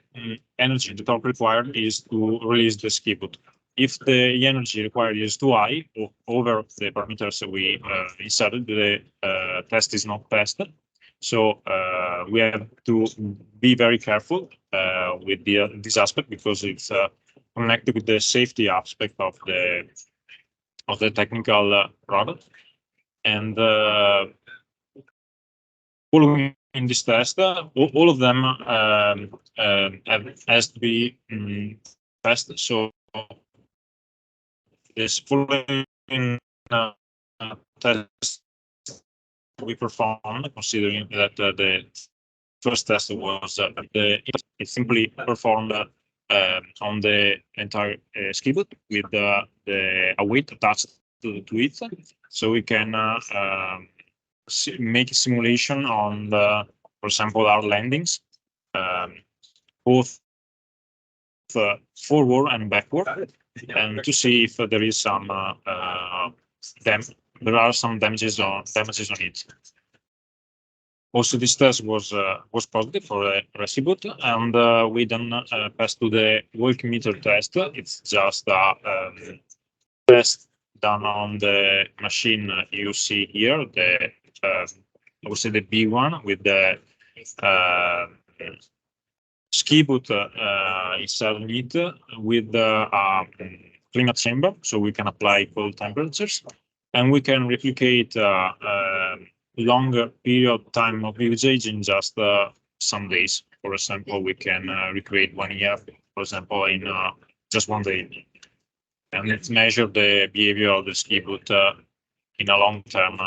Speaker 2: energy the torque required is to release the ski boot. If the energy required is too high or over the parameters we inserted, the test is not passed. So we have to be very careful with this aspect, because it's connected with the safety aspect of the technical product. And following this test, all of them has to be passed. So this following test we performed, considering that the first test was it simply performed on the entire ski boot with a weight attached to it, so we can make a simulation on for example, our landings, both forward and backward, and to see if there is some there are some damages on it. Also, this test was positive for the RESKIBOOT, and we then passed to the work meter test. It's just a test done on the machine you see here, the I would say the B one with the ski boot inside it with a climate chamber, so we can apply cold temperatures, and we can replicate longer period time of usage in just some days. For example, we can recreate 1 year, for example, in just 1 day, and let's measure the behavior of the ski boot in a long-term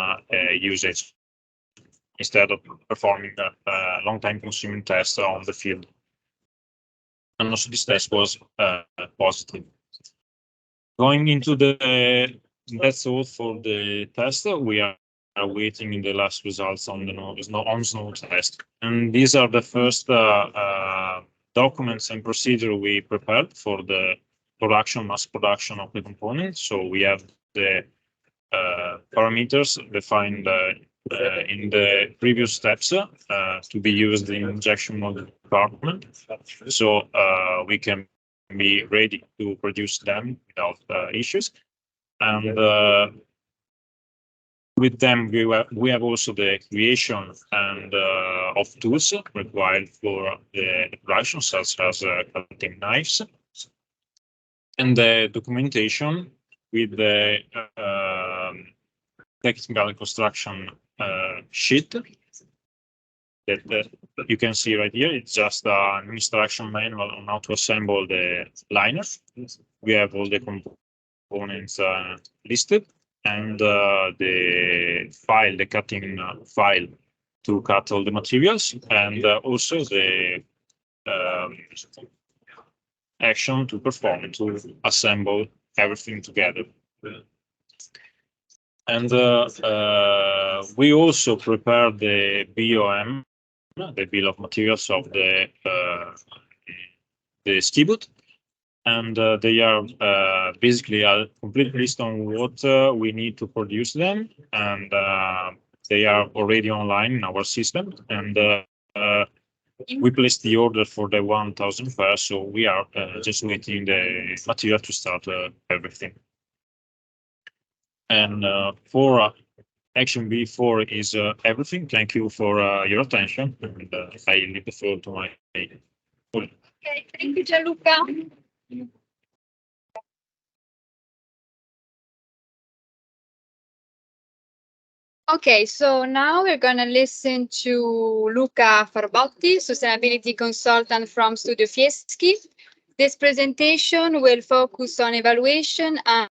Speaker 2: usage, instead of performing a long-time consuming test on the field. And also this test was positive. Going into that's all for the test. We are waiting the last results on the on-snow test. And these are the first documents and procedure we prepared for the mass production of the components. So we have the parameters defined in the previous steps to be used in injection molded department. So we can be ready to produce them without issues. And with them, we have also the creation and of tools required for the production, such as cutting knives, and the documentation with the technical construction sheet that you can see right here. It's just an instruction manual on how to assemble the liner. We have all the components listed, and the cutting file to cut all the materials, and also the action to perform to assemble everything together. And we also prepared the BOM, the bill of materials of the ski boot, and they are basically a complete list on what we need to produce them, and they are already online in our system, and we placed the order for the 1,000 pairs, so we are just waiting the material to start everything. And for action B4 is everything. Thank you for your attention, and I leave the floor to my colleague.
Speaker 1: Okay, thank you, Gianluca. Okay, so now we're going to listen to Luca Farbotti, sustainability consultant from Studio Fieschi. This presentation will focus on evaluation and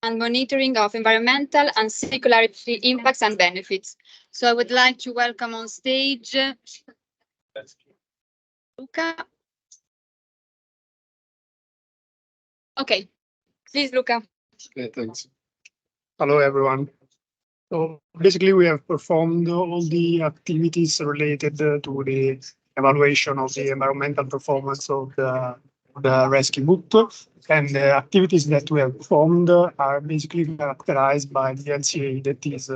Speaker 1: monitoring of environmental and circularity impacts and benefits. So I would like to welcome on stage Luca. Okay, please, Luca.
Speaker 6: Okay, thanks. Hello, everyone. So basically, we have performed all the activities related to the evaluation of the environmental performance of the rescue boot. And the activities that we have performed are basically characterized by the LCA that is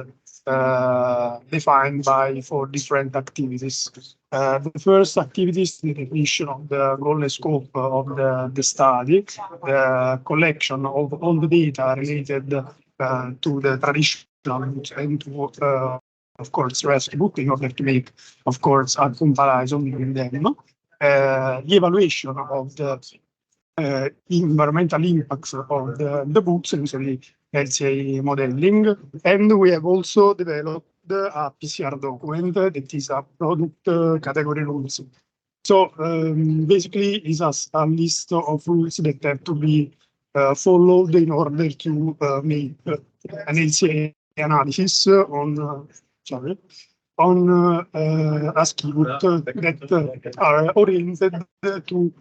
Speaker 6: defined by 4 different activities. The first activity is the definition of the goal and scope of the study, the collection of all the data related to the traditional and to, of course, rescue boot in order to make, of course, a comparison between them. The evaluation of the environmental impacts of the books, usually LCA modeling, and we have also developed a PCR document that is a product category rules. So basically, it's a list of rules that have to be followed in order to make an LCA analysis on a ski boot that are oriented to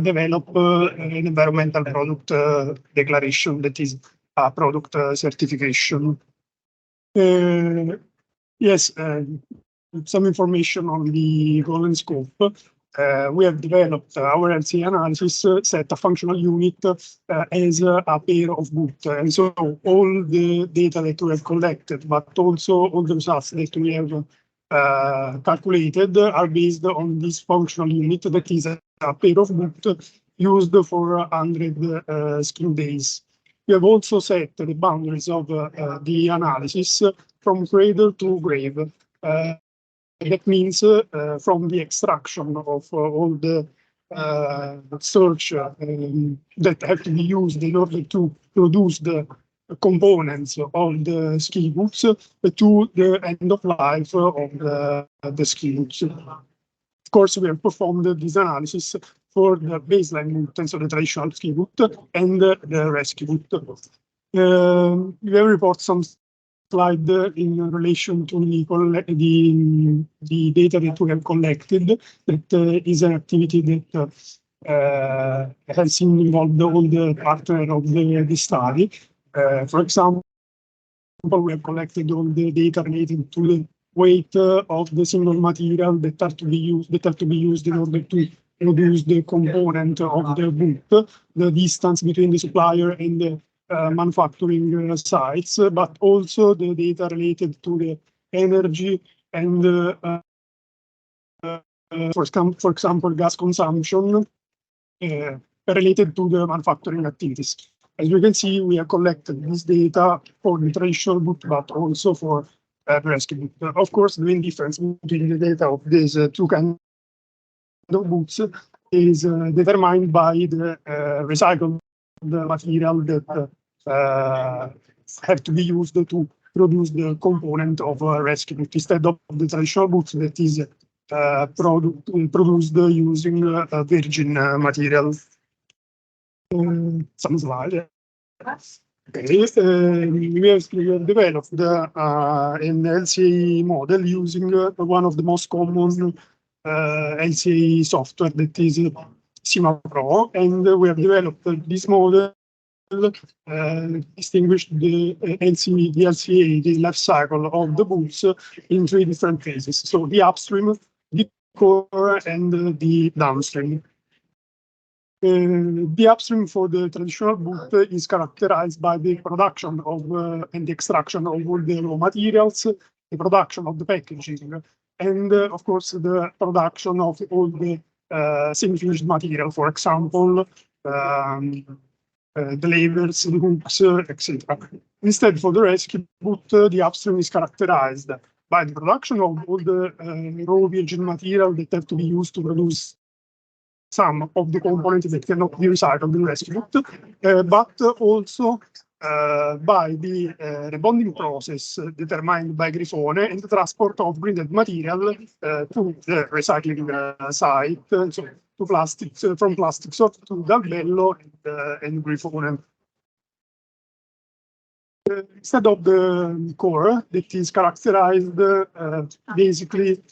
Speaker 6: develop an environmental product declaration that is a product certification. Yes, some information on the goal and scope. We have developed our LCA analysis set a functional unit as a pair of boot. And so all the data that we have collected, but also all the results that we have calculated are based on this functional unit that is a pair of boot used for 100 skill days. We have also set the boundaries of the analysis from cradle to grave. That means from the extraction of all the search that have to be used in order to produce the components of the ski boots to the end of life of the ski boots. Of course, we have performed this analysis for the baseline boot, and so the traditional ski boot, and the rescue boot. We have reported some slide in relation to the data that we have collected. That is an activity that has involved all the partners of the study. For example, we have collected all the data related to the weight of the single material that have to be used in order to produce the component of the boot, the distance between the supplier and the manufacturing sites, but also the data related to the energy and, for example, gas consumption related to the manufacturing activities. As you can see, we have collected this data for the traditional boot, but also for the rescue boot. Of course, the main difference between the data of these two kinds of boots is determined by the recycled material that have to be used to produce the component of a rescue boot instead of the traditional boots that is produced using virgin material. Some slide. Okay, we have developed an LCA model using one of the most common LCA software that is Sima Pro, and we have developed this model distinguished the LCA, the life cycle of the boots in 3 different phases. So the upstream, the core, and the downstream. The upstream for the traditional boot is characterized by the production of and the extraction of all the raw materials, the production of the packaging, and of course the production of all the semi-finished material, for example, the labels, the hooks, etc. Instead, for the rescue boot, the upstream is characterized by the production of all the raw virgin material that have to be used to produce some of the components that cannot be recycled in rescue boot, but also by the rebonding process determined by Grifone and the transport of grinded material to the recycling site, so to plastics, from plastics to Dalbello and Grifone. Instead of the core that is characterized basically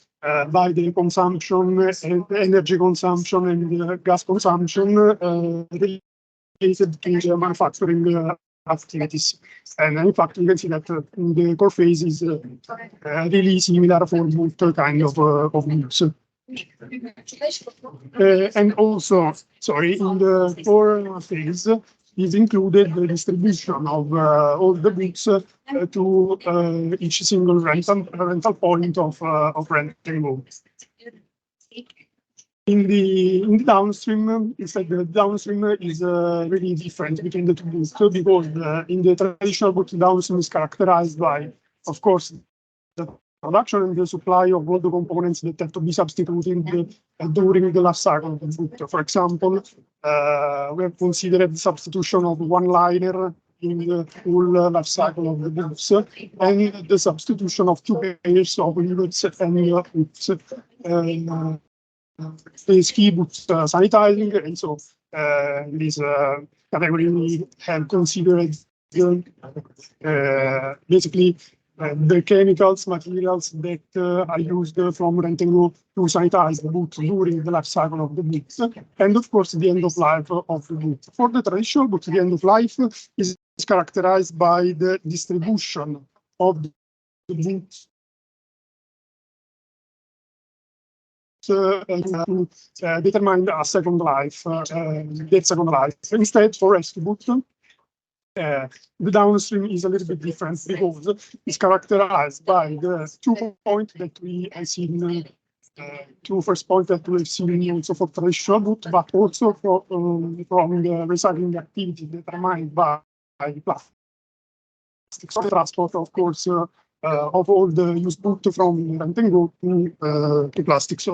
Speaker 6: by the consumption, and energy consumption and gas consumption related to the manufacturing activities. And in fact, you can see that the core phase is really similar for both kind of goods. And also, sorry, in the core phase is included the distribution of all the goods to each single rental point of renting goods. In the downstream, instead the downstream is really different between the two goods, because in the traditional goods, downstream is characterized by, of course, the production and the supply of all the components that have to be substituted during the life cycle of the good. For example, we have considered the substitution of one liner in the full life cycle of the goods, and the substitution of two pairs of rivets and hooks. The ski boots sanitizing, and so this category we have considered basically the chemicals, materials that are used from renting to sanitize the boot during the life cycle of the boots, and of course the end of life of the boot. For the traditional boot, the end of life is characterized by the distribution of the boots to determine a second life, their second life. Instead, for rescue boot, the downstream is a little bit different, because it's characterized by the 2 points that we have seen, two first points that we've seen also for traditional boot, but also from the recycling activity determined by plastics transport, of course, of all the used boot from renting go to plastics.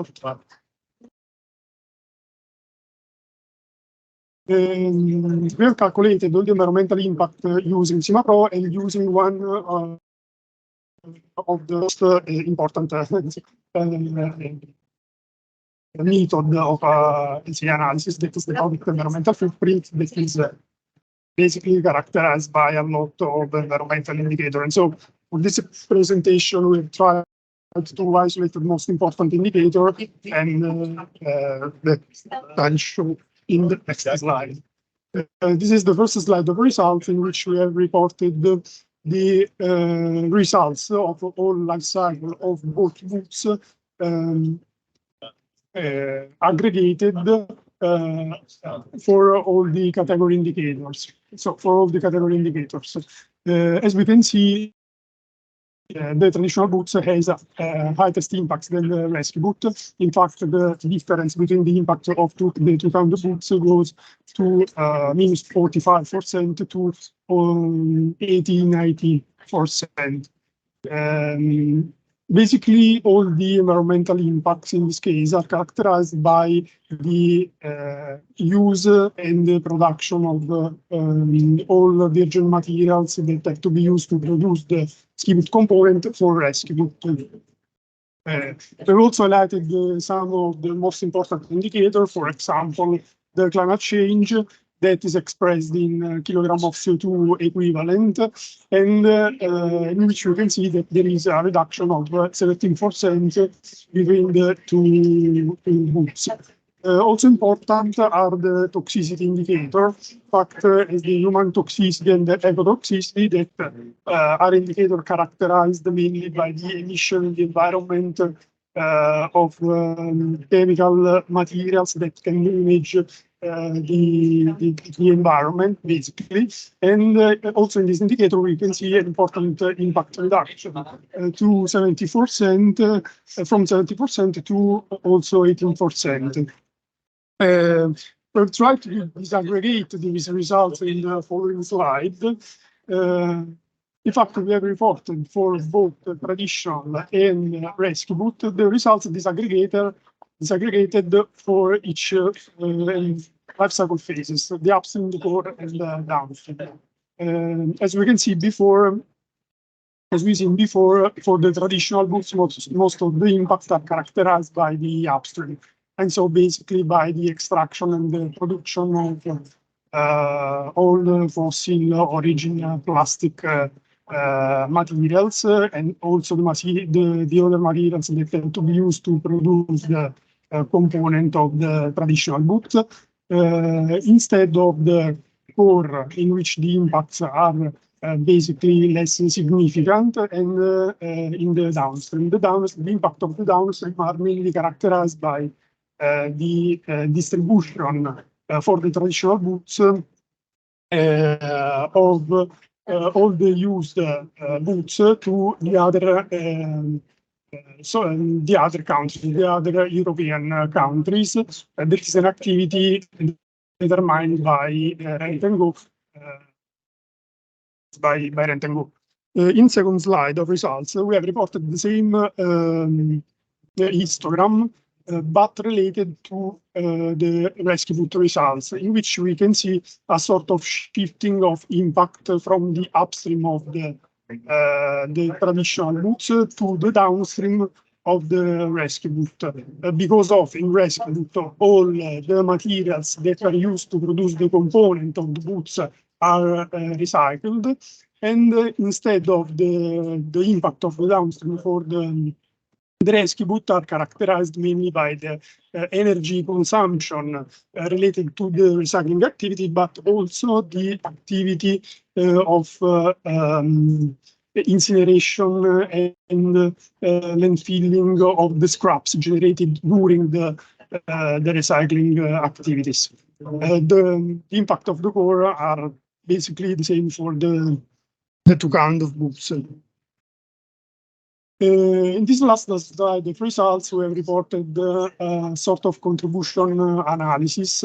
Speaker 6: We have calculated all the environmental impact using SIMAPRO and using one of the most important method of LCA analysis, that is the product environmental footprint, that is basically characterized by a lot of environmental indicators. And so for this presentation, we've tried to isolate the most important indicator, and that I'll show in the next slide. This is the first slide of results, in which we have reported the results of all life cycle of both boots aggregated for all the category indicators. So for all the category indicators, as we can see, the traditional boots has a highest impact than the rescue boot. In fact, the difference between the impact of the two kind of boots goes to minus 45% to 80–90%. Basically, all the environmental impacts in this case are characterized by the use and the production of all virgin materials that have to be used to produce the ski boot component for rescue boot. We've also highlighted some of the most important indicators, for example, the climate change, that is expressed in kilogram of CO2 equivalent, and in which you can see that there is a reduction of 17% between the two boots. Also important are the toxicity indicators, in fact, is the human toxicity and the ecotoxicity, that are indicators characterized mainly by the emission in the environment of chemical materials that can damage the environment, basically. And also in this indicator, we can see an important impact reduction to 70%, from 70% to also 18%. We've tried to disaggregate these results in the following slide. In fact, we have reported for both traditional and rescue boot the results disaggregated for each life cycle phases, the upstream, the core, and the downstream. As we can see before, as we've seen before, for the traditional boots, most of the impacts are characterized by the upstream. And so basically by the extraction and the production of all the fossil origin plastic materials, and also the other materials that tend to be used to produce the component of the traditional boot, instead of the core in which the impacts are basically less significant, and in the downstream. The impact of the downstream are mainly characterized by the distribution for the traditional boots of all the used boots to the other the other countries, the other European countries. That is an activity determined by rent and go. By rent and go. In second slide of results, we have reported the same histogram, but related to the Reskiboot results, in which we can see a sort of shifting of impact from the upstream of the traditional boots to the downstream of the Reskiboot. Because of in Reskiboot, all the materials that are used to produce the component of the boots are recycled, and instead of the impact of the downstream for the Reskiboot are characterized mainly by the energy consumption related to the recycling activity, but also the activity of incineration and landfilling of the scraps generated during the recycling activities. The impact of the core are basically the same for the two kinds of boots. In this last slide of results, we have reported sort of contribution analysis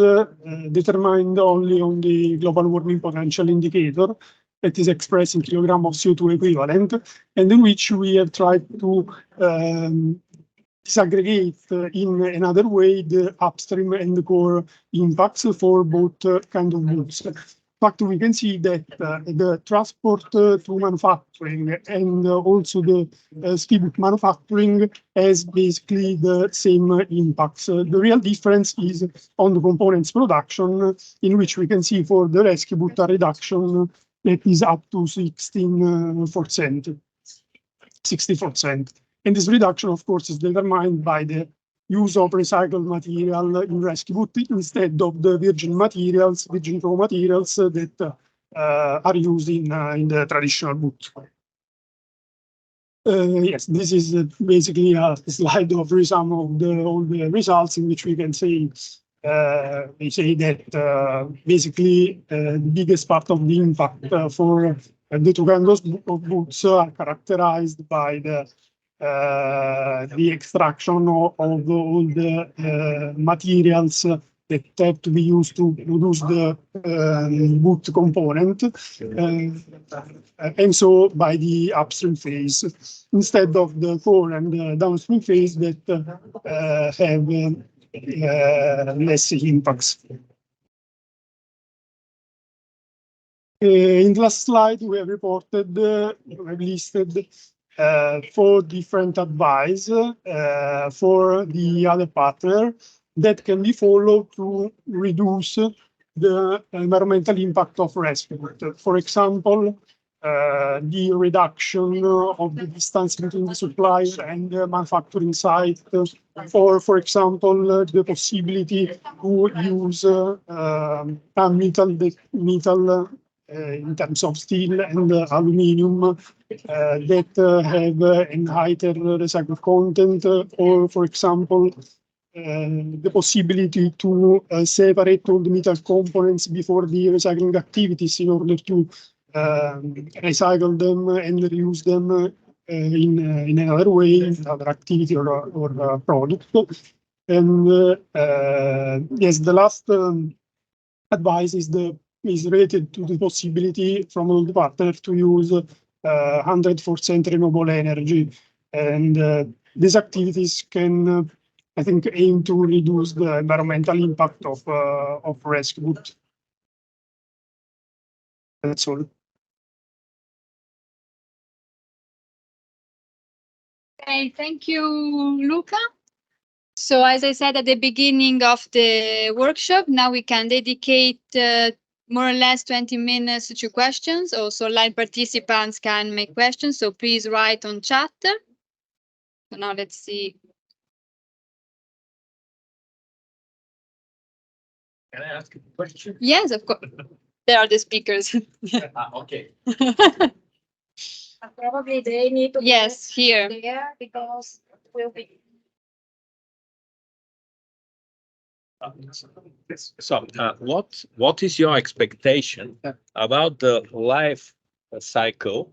Speaker 6: determined only on the global warming potential indicator that is expressed in kilogram of CO2 equivalent, and in which we have tried to disaggregate in another way the upstream and the core impacts for both kind of boots. In fact, we can see that the transport to manufacturing and also the ski boot manufacturing has basically the same impacts. The real difference is on the components production, in which we can see for the rescue boot a reduction that is up to 16%, 60%. And this reduction, of course, is determined by the use of recycled material in rescue boot instead of the virgin raw materials that are used in the traditional boot. Yes, this is basically a slide of some of all the results, in which we can say that basically the biggest part of the impact for the two kinds of boots are characterized by the extraction of all the materials that have to be used to produce the boot component, and so by the upstream phase, instead of the core and the downstream phase that have less impacts. In the last slide, we have reported, we have listed 4 different advice for the other partner that can be followed to reduce the environmental impact of rescue. For example, the reduction of the distance between the supplier and the manufacturing site, or for example, the possibility to use metal in terms of steel and aluminium that have a higher recycled content, or for example, the possibility to separate all the metal components before the recycling activities in order to recycle them and reuse them in another way, in another activity or product. And yes, the last advice is related to the possibility from all the partners to use 100% renewable energy, and these activities can, I think, aim to reduce the environmental impact of rescue boot. That's all.
Speaker 1: Okay, thank you, Luca. So as I said at the beginning of the workshop, now we can dedicate more or less 20 minutes to questions. Also, live participants can make questions, so please write on chat. So now let's see.
Speaker 2: Can I ask a question?
Speaker 1: Yes, of course. There are the speakers.
Speaker 2: Okay.
Speaker 7: Probably they need to
Speaker 1: Yes, here.
Speaker 7: be there because will be.
Speaker 8: So, what is your expectation about the life cycle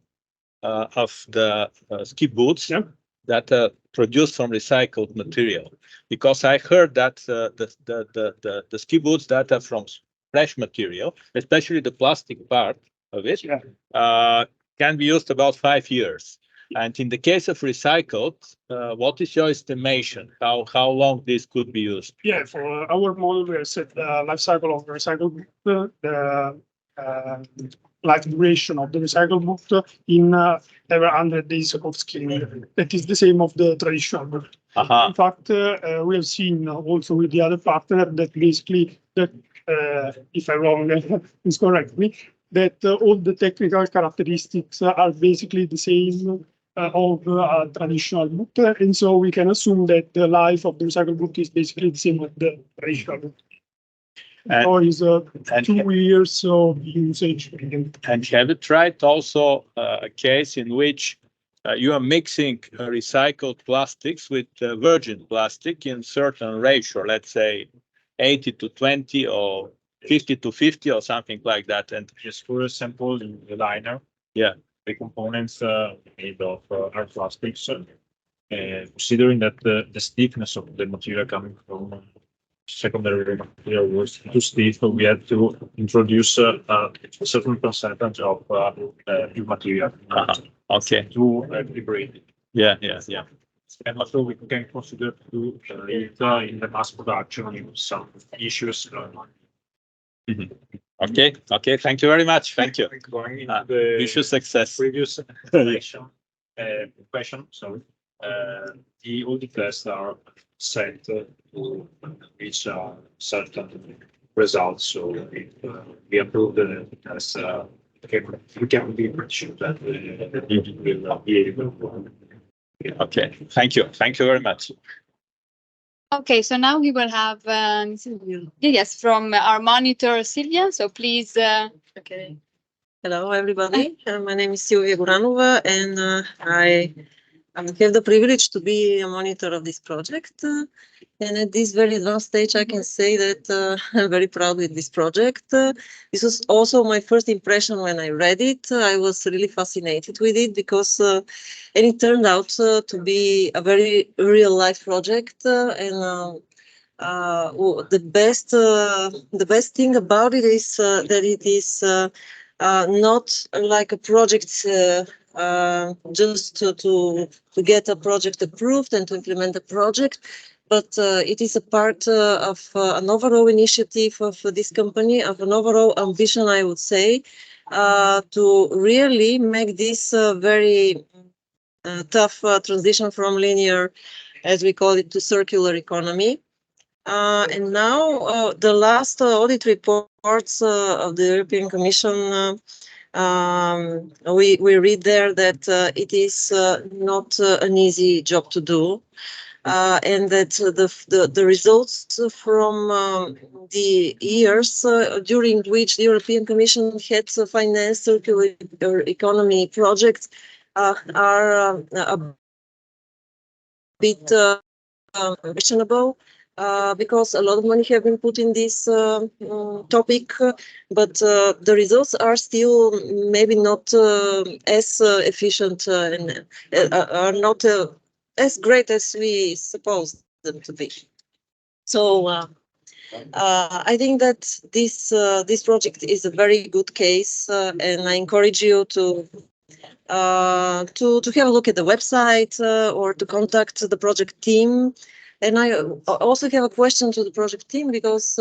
Speaker 8: of the ski boots that are produced from recycled material? Because I heard that the ski boots that are from fresh material, especially the plastic part of it, can be used about 5 years. And in the case of recycled, what is your estimation? How long this could be used?
Speaker 6: Yeah, for our model, we have set the life cycle of the recycled boot, the life duration of the recycled boot in every 100 days of skiing. That is the same of the traditional boot. In fact, we have seen also with the other partner that basically, that if I'm wrong, please correct me, that all the technical characteristics are basically the same of a traditional boot, and so we can assume that the life of the recycled boot is basically the same as the traditional boot. So it's 2 years of usage.
Speaker 8: And have you tried also a case in which you are mixing recycled plastics with virgin plastic in certain ratio, let's say 80-20 or 50-50 or something like that? And
Speaker 2: Just for example, in the liner,
Speaker 8: yeah,
Speaker 2: the components made of are plastics. Considering that the stiffness of the material coming from secondary material was too stiff, we had to introduce a certain percentage of new material
Speaker 8: okay,
Speaker 2: to equilibrate it.
Speaker 8: yeah.
Speaker 2: And also we can consider to do it in the mass production with some issues.
Speaker 8: Okay, thank you very much. Thank you.
Speaker 2: Going into the
Speaker 8: Wish you success.
Speaker 2: previous question, sorry. All the tests are set to reach certain results. So if we approve the test, we can be pretty sure that it will be able to.
Speaker 8: Okay, thank you very much.
Speaker 1: Okay, so now we will have yes, from our monitor Silvia. So please.
Speaker 9: Okay. Hello, everybody. My name is Silvia Guranova, and I have the privilege to be a monitor of this project. And at this very advanced stage, I can say that I'm very proud with this project. This was also my first impression when I read it. I was really fascinated with it because, and it turned out to be a very real life project. And the best thing about it is that it is not like a project just to get a project approved and to implement a project, but it is a part of an overall initiative of this company, of an overall ambition, I would say, to really make this very tough transition from linear, as we call it, to circular economy. And now the last audit reports of the European Commission, we read there that it is not an easy job to do, and that the results from the years during which the European Commission had financed circular economy projects are a bit questionable. Because a lot of money have been put in this topic, but the results are still maybe not as efficient and are not as great as we suppose them to be. So I think that this project is a very good case, and I encourage you to have a look at the website or to contact the project team. And I also have a question to the project team because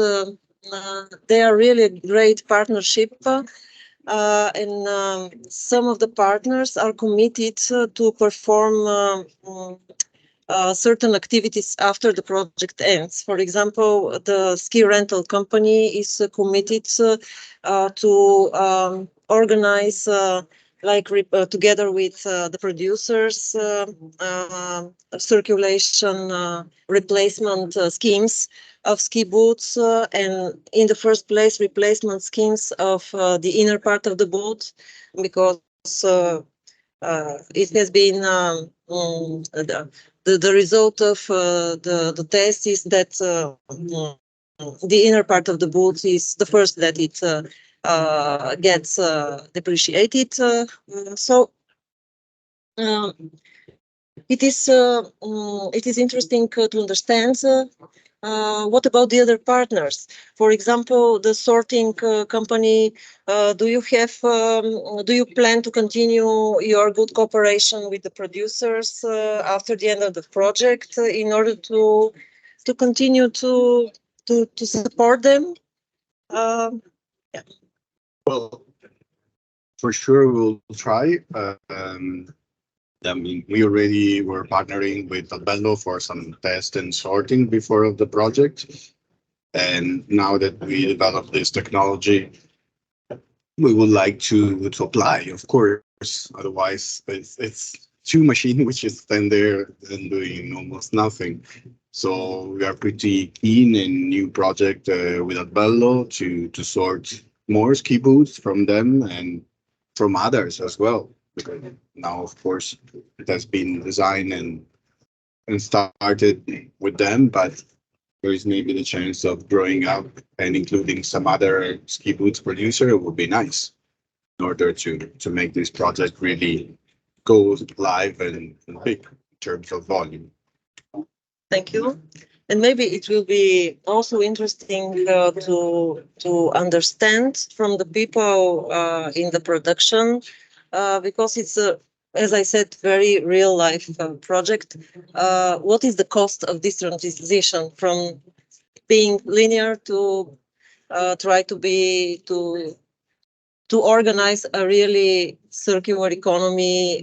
Speaker 9: they are really a great partnership. and some of the partners are committed to perform certain activities after the project ends. For example, the ski rental company is committed to organize, together with the producers, circulation replacement schemes of ski boots, and in the first place, replacement schemes of the inner part of the boot, because it has been the result of the test is that the inner part of the boot is the first that it gets depreciated. So it is interesting to understand what about the other partners? For example, the sorting company. Do you plan to continue your good cooperation with the producers after the end of the project in order to continue to support them?
Speaker 3: Well, for sure, we'll try. I mean, we already were partnering with Albello for some test and sorting before of the project. And now that we develop this technology, we would like to apply, of course. Otherwise, it's two machines which is stand there and doing almost nothing. So we are pretty keen in new project with Albello to sort more ski boots from them and from others as well. Because now, of course, it has been designed and started with them, but there is maybe the chance of growing up and including some other ski boots producer. It would be nice in order to make this project really go live and big in terms of volume.
Speaker 9: Thank you. And maybe it will be also interesting to understand from the people in the production, because it's a, as I said, very real life project. What is the cost of this transition from being linear to try to organize a really circular economy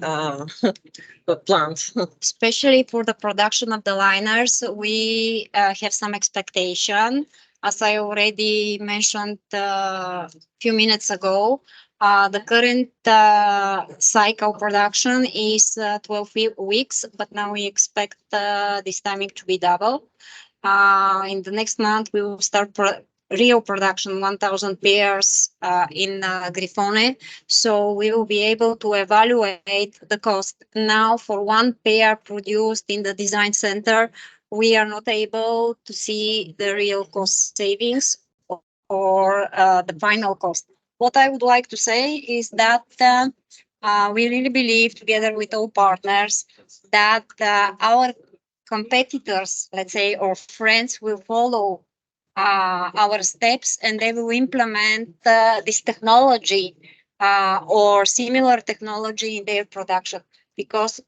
Speaker 9: plant?
Speaker 10: Especially for the production of the liners, we have some expectation. As I already mentioned a few minutes ago, the current cycle production is 12 weeks, but now we expect this timing to be double. In the next month, we will start real production, 1,000 pairs in Grifone. So we will be able to evaluate the cost. Now, for one pair produced in the design center, we are not able to see the real cost savings or the final cost. What I would like to say is that we really believe, together with all partners, that our competitors, let's say, or friends, will follow our steps, and they will implement this technology or similar technology in their production, because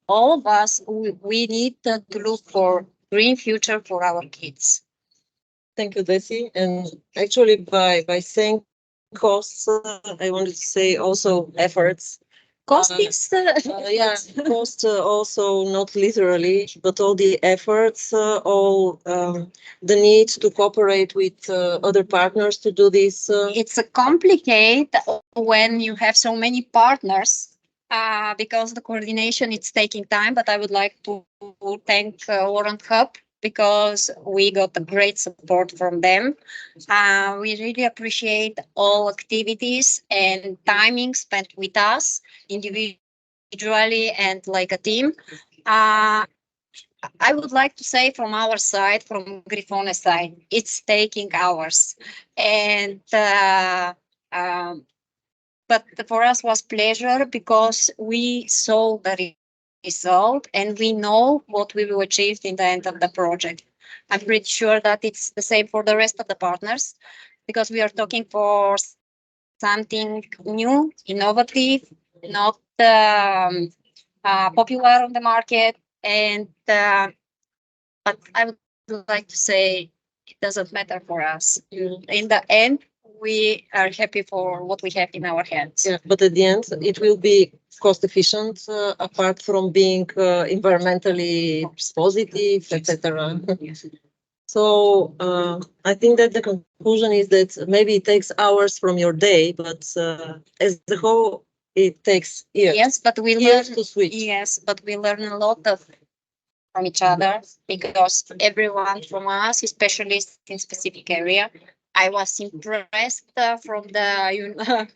Speaker 10: all of us, we need to look for green future for our kids.
Speaker 9: Thank you, Desi. And actually, by saying costs, I wanted to say also efforts.
Speaker 10: Cost is
Speaker 9: yeah, cost also not literally, but all the efforts, all the need to cooperate with other partners to do this.
Speaker 10: It's a complicated when you have so many partners, because the coordination it's taking time. But I would like to thank Warrant Hub, because we got a great support from them. We really appreciate all activities and timing spent with us individually and like a team. I would like to say from our side, from Grifone side, it's taking hours. And but for us was pleasure, because we saw the result and we know what we will achieve in the end of the project. I'm pretty sure that it's the same for the rest of the partners, because we are talking for something new, innovative, not popular on the market. And but I would like to say it doesn't matter for us. In the end, we are happy for what we have in our hands.
Speaker 9: Yeah, but at the end, it will be cost efficient, apart from being environmentally positive, etc. So I think that the conclusion is that maybe it takes hours from your day, but as the whole, it takes years.
Speaker 10: Yes, but we
Speaker 9: Years
Speaker 10: learn.
Speaker 9: to switch.
Speaker 10: Yes, but we learn a lot from each other because everyone from us is specialist in specific area. I was impressed from the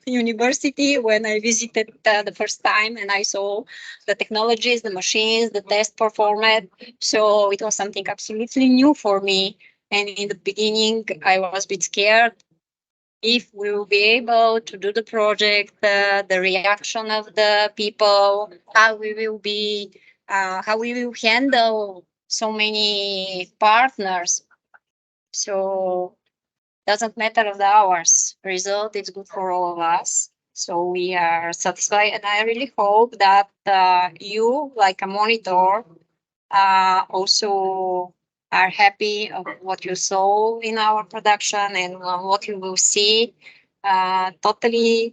Speaker 10: university when I visited the first time and I saw the technologies, the machines, the test performance. So it was something absolutely new for me. And in the beginning, I was a bit scared if we will be able to do the project, the reaction of the people, how we will handle so many partners. So doesn't matter of the hours. Result is good for all of us. So we are satisfied, and I really hope that you, like a monitor, also are happy of what you saw in our production and what you will see. Totally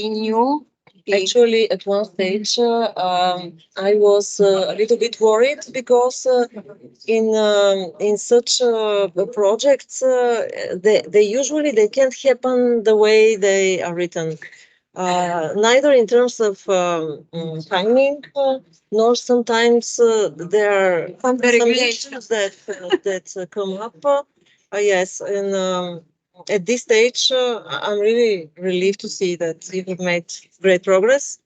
Speaker 10: new.
Speaker 9: Actually, at one stage, I was a little bit worried because in such projects, they usually they can't happen the way they are written. Neither in terms of timing, nor sometimes there are some issues that come up. Yes, and at this stage, I'm really relieved to see that you have made great progress.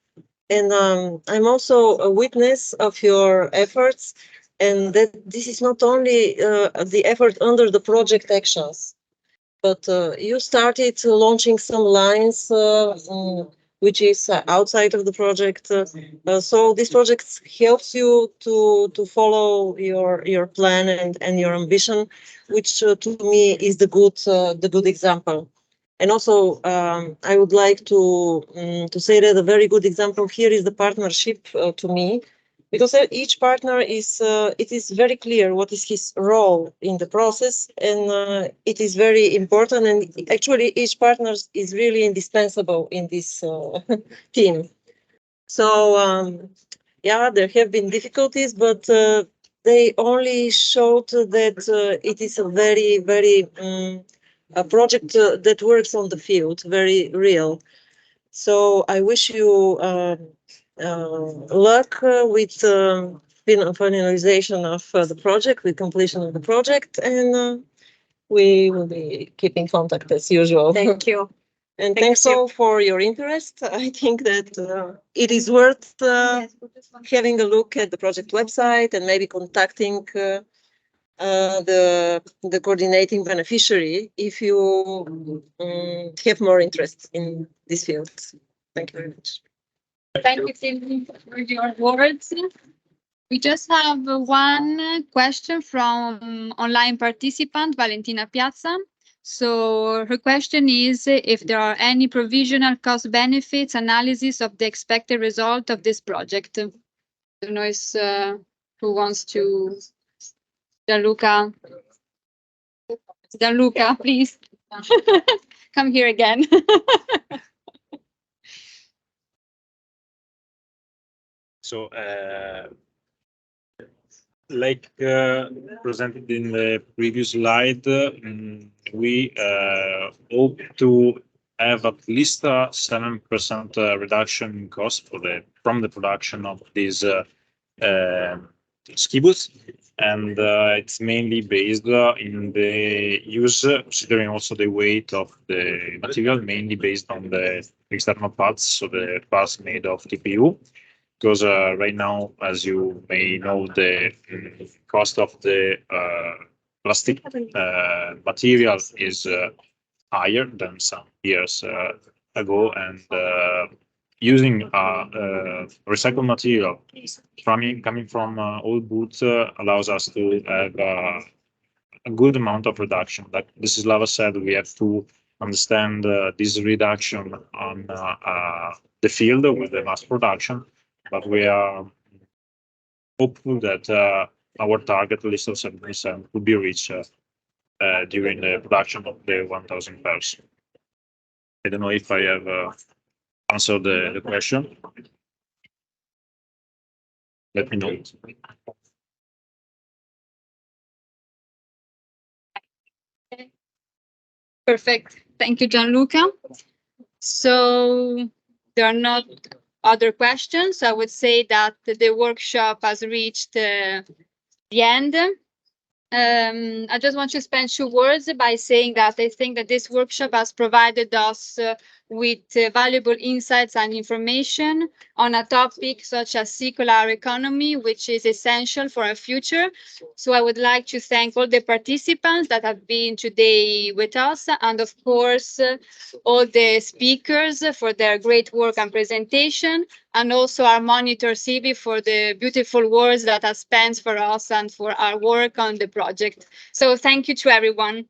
Speaker 9: And I'm also a witness of your efforts, and that this is not only the effort under the project actions, but you started launching some lines which is outside of the project. So this project helps you to follow your plan and your ambition, which to me is the good example. And also, I would like to say that a very good example here is the partnership to me, because each partner is it is very clear what is his role in the process, and it is very important. And actually, each partner is really indispensable in this team. So yeah, there have been difficulties, but they only showed that it is a very a project that works on the field, very real. So I wish you luck with finalization of the project, with completion of the project, and we will be keeping contact as usual.
Speaker 10: Thank you.
Speaker 9: And thanks all for your interest. I think that it is worth having a look at the project website and maybe contacting the coordinating beneficiary if you have more interest in this field. Thank you very much.
Speaker 1: Thank you, Sylvie, for your words. We just have one question from online participant, Valentina Piazza. So her question is if there are any provisional cost benefits analysis of the expected result of this project. I don't know if, who wants to, Gianluca, please come here again.
Speaker 2: So, like presented in the previous slide, we hope to have at least a 7% reduction in cost from the production of these ski boots, and it's mainly based in the use, considering also the weight of the material, mainly based on the external parts, so the parts made of TPU. Because right now, as you may know, the cost of the plastic material is higher than some years ago, and using recycled material coming from old boots allows us to have a good amount of reduction. Like Slava said, we have to understand this reduction on the field with the mass production, but we are hopeful that our target list of 7% will be reached during the production of the 1,000 pairs. I don't know if I have answered the question. Let me know.
Speaker 1: Perfect. Thank you, Gianluca. So there are not other questions. I would say that the workshop has reached the end. I just want to spend 2 words by saying that I think that this workshop has provided us with valuable insights and information on a topic such as circular economy, which is essential for our future. So I would like to thank all the participants that have been today with us, and of course, all the speakers for their great work and presentation, and also our monitor, Sibi, for the beautiful words that has spent for us and for our work on the project. So thank you to everyone.